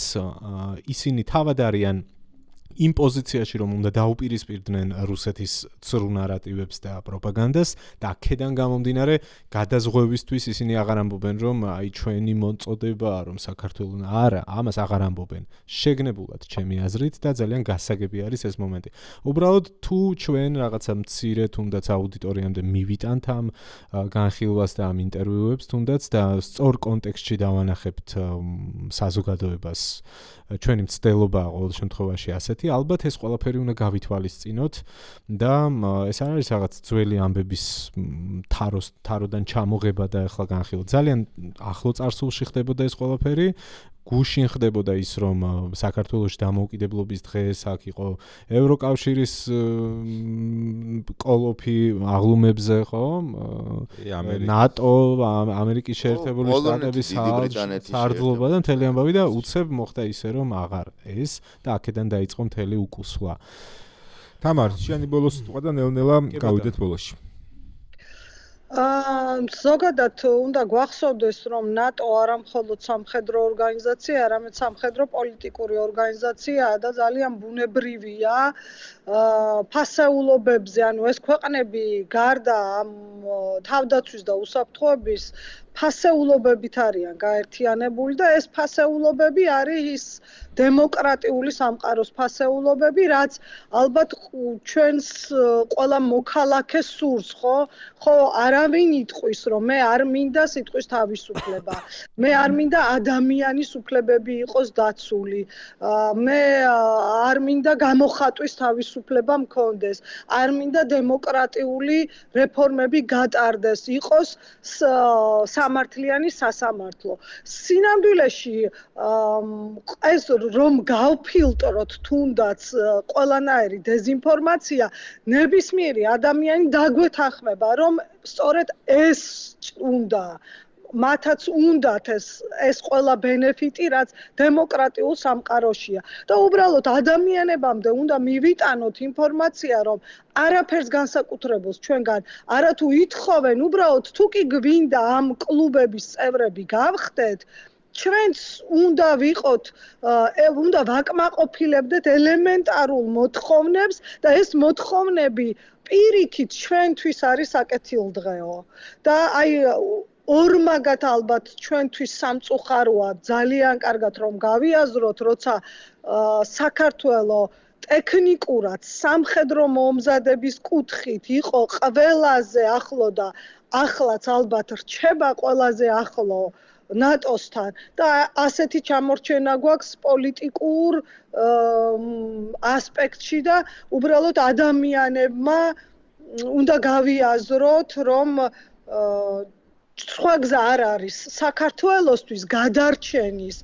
ისინი თავად არიან იმ პოზიციაში, რომ უნდა დაუპირისპირდნენ რუსეთის ცრუ ნარატივებს და პროპაგანდას და აქედან გამომდინარე გადაზღვევისთვის ისინი აღარ ამბობენ, რომ აი ჩვენი მოწოდებაა, რომ საქართველოს არა, ამას აღარ ამბობენ. შეგნებულად ჩემი აზრით და ძალიან გასაგები არის ეს მომენტი. უბრალოდ თუ ჩვენ რაღაცა მცირე თუნდაც აუდიტორიამდე მივიტანთ ამ განხილვას და ამ ინტერვიუებს თუნდაც და სწორ კონტექსტში დავანახებთ საზოგადოებას, ჩვენი მცდელობა ყოველ შემთხვევაში ასეთი, ალბათ ეს ყველაფერი უნდა გავითვალისწინოთ და ეს არ არის რაღაც ძველი ამბების თაროდან ჩამოღება და ახლა განხილვა. ძალიან ახლო წარსულში ხდებოდა ეს ყველაფერი, გუშინ ხდებოდა ის, რომ საქართველოში დამოუკიდებლობის დღეს აქ იყო ევროკავშირის კოლოფი აღლუმებზე, ხო? ნატო, ამერიკის შეერთებული შტატების სარდლობა და მთელი ამბავი და უცებ მოხდა ისე, რომ აღარ ეს და აქედან დაიწყო მთელი უკუსვლა. თამარ, შენი ბოლოს სიტყვა და ნელ-ნელა გავიდეთ ბოლოში. ზოგადად უნდა გვახსოვდეს, რომ ნატო არა მხოლოდ სამხედრო ორგანიზაცია, არამედ სამხედრო პოლიტიკური ორგანიზაციაა და ძალიან ბუნებრივია ფასეულობებზე, ანუ ეს ქვეყნები გარდა ამ თავდაცვის და უსაფრთხოების ფასეულობებით არიან გაერთიანებული და ეს ფასეულობები არის ის დემოკრატიული სამყაროს ფასეულობები, რაც ალბათ ჩვენს ყველა მოქალაქეს სურს, ხო, არავინ იტყვის, რომ მე არ მინდა სიტყვის თავისუფლება, მე არ მინდა ადამიანის უფლებები იყოს დაცული, მე არ მინდა გამოხატვის თავისუფლება მქონდეს, არ მინდა დემოკრატიული რეფორმები გატარდეს, იყოს სამართლიანი სასამართლო. სინამდვილეში ეს რომ გავფილტროთ თუნდაც ყველანაირი დეზინფორმაცია, ნებისმიერი ადამიანი დაგვეთანხმება, რომ სწორედ ეს უნდა მათაც უნდათ ეს ყველა ბენეფიტი, რაც დემოკრატიულ სამყაროშია. და უბრალოდ ადამიანებამდე უნდა მივიტანოთ ინფორმაცია, რომ არაფერს განსაკუთრებულს ჩვენგან არათუ ითხოვენ, უბრალოდ თუ კი გვინდა ამ კლუბების წევრები გავხდეთ, ჩვენც უნდა ვიყოთ, უნდა ვაკმაყოფილებდეთ ელემენტარულ მოთხოვნებს და ეს მოთხოვნები პირიქით ჩვენთვის არის საკეთილდღეო. და აი ორმაგად ალბათ ჩვენთვის სამწუხაროა, ძალიან კარგად რომ გავიაზროთ, როცა საქართველოს ტექნიკურად სამხედრო მომზადების კუთხით იყო ყველაზე ახლო და ახლაც ალბათ რჩება ყველაზე ახლო ნატოსთან და ასეთი ჩამორჩენა გვაქვს პოლიტიკურ ასპექტში და უბრალოდ ადამიანებმა უნდა გავიაზროთ, რომ სხვა გზა არ არის საქართველოსთვის გადარჩენის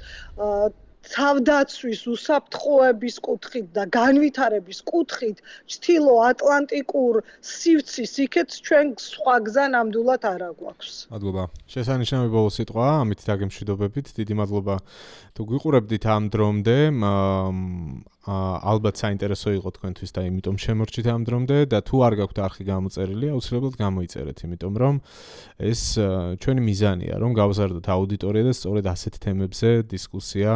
თავდაცვის უსაფრთხოების კუთხით და განვითარების კუთხით ჩრდილო ატლანტიკურ სივრცის იქეთ ჩვენ სხვა გზა ნამდვილად არ აგვაქვს. მადლობა. შესანიშნავი ბოლო სიტყვა, ამით დაგემშვიდობებით. დიდი მადლობა თუ გვიყურებდით ამ დრომდე. ალბათ საინტერესო იყო თქვენთვის და იმიტომ შემორჩით ამ დრომდე და თუ არ გაქვთ არხი გამოწერილი, აუცილებლად გამოიწერეთ, იმიტომ რომ ეს ჩვენი მიზანია, რომ გავზარდოთ აუდიტორია და სწორედ ასეთ თემებზე დისკუსია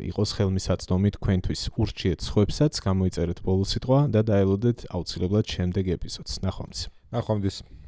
იყოს ხელმისაწვდომი თქვენთვის. ურჩიეთ სხვებსაც, გამოიწერეთ ბოლო სიტყვა და დაელოდეთ აუცილებლად შემდეგ ეპიზოდს. ნახვამდის. ნახვამდის.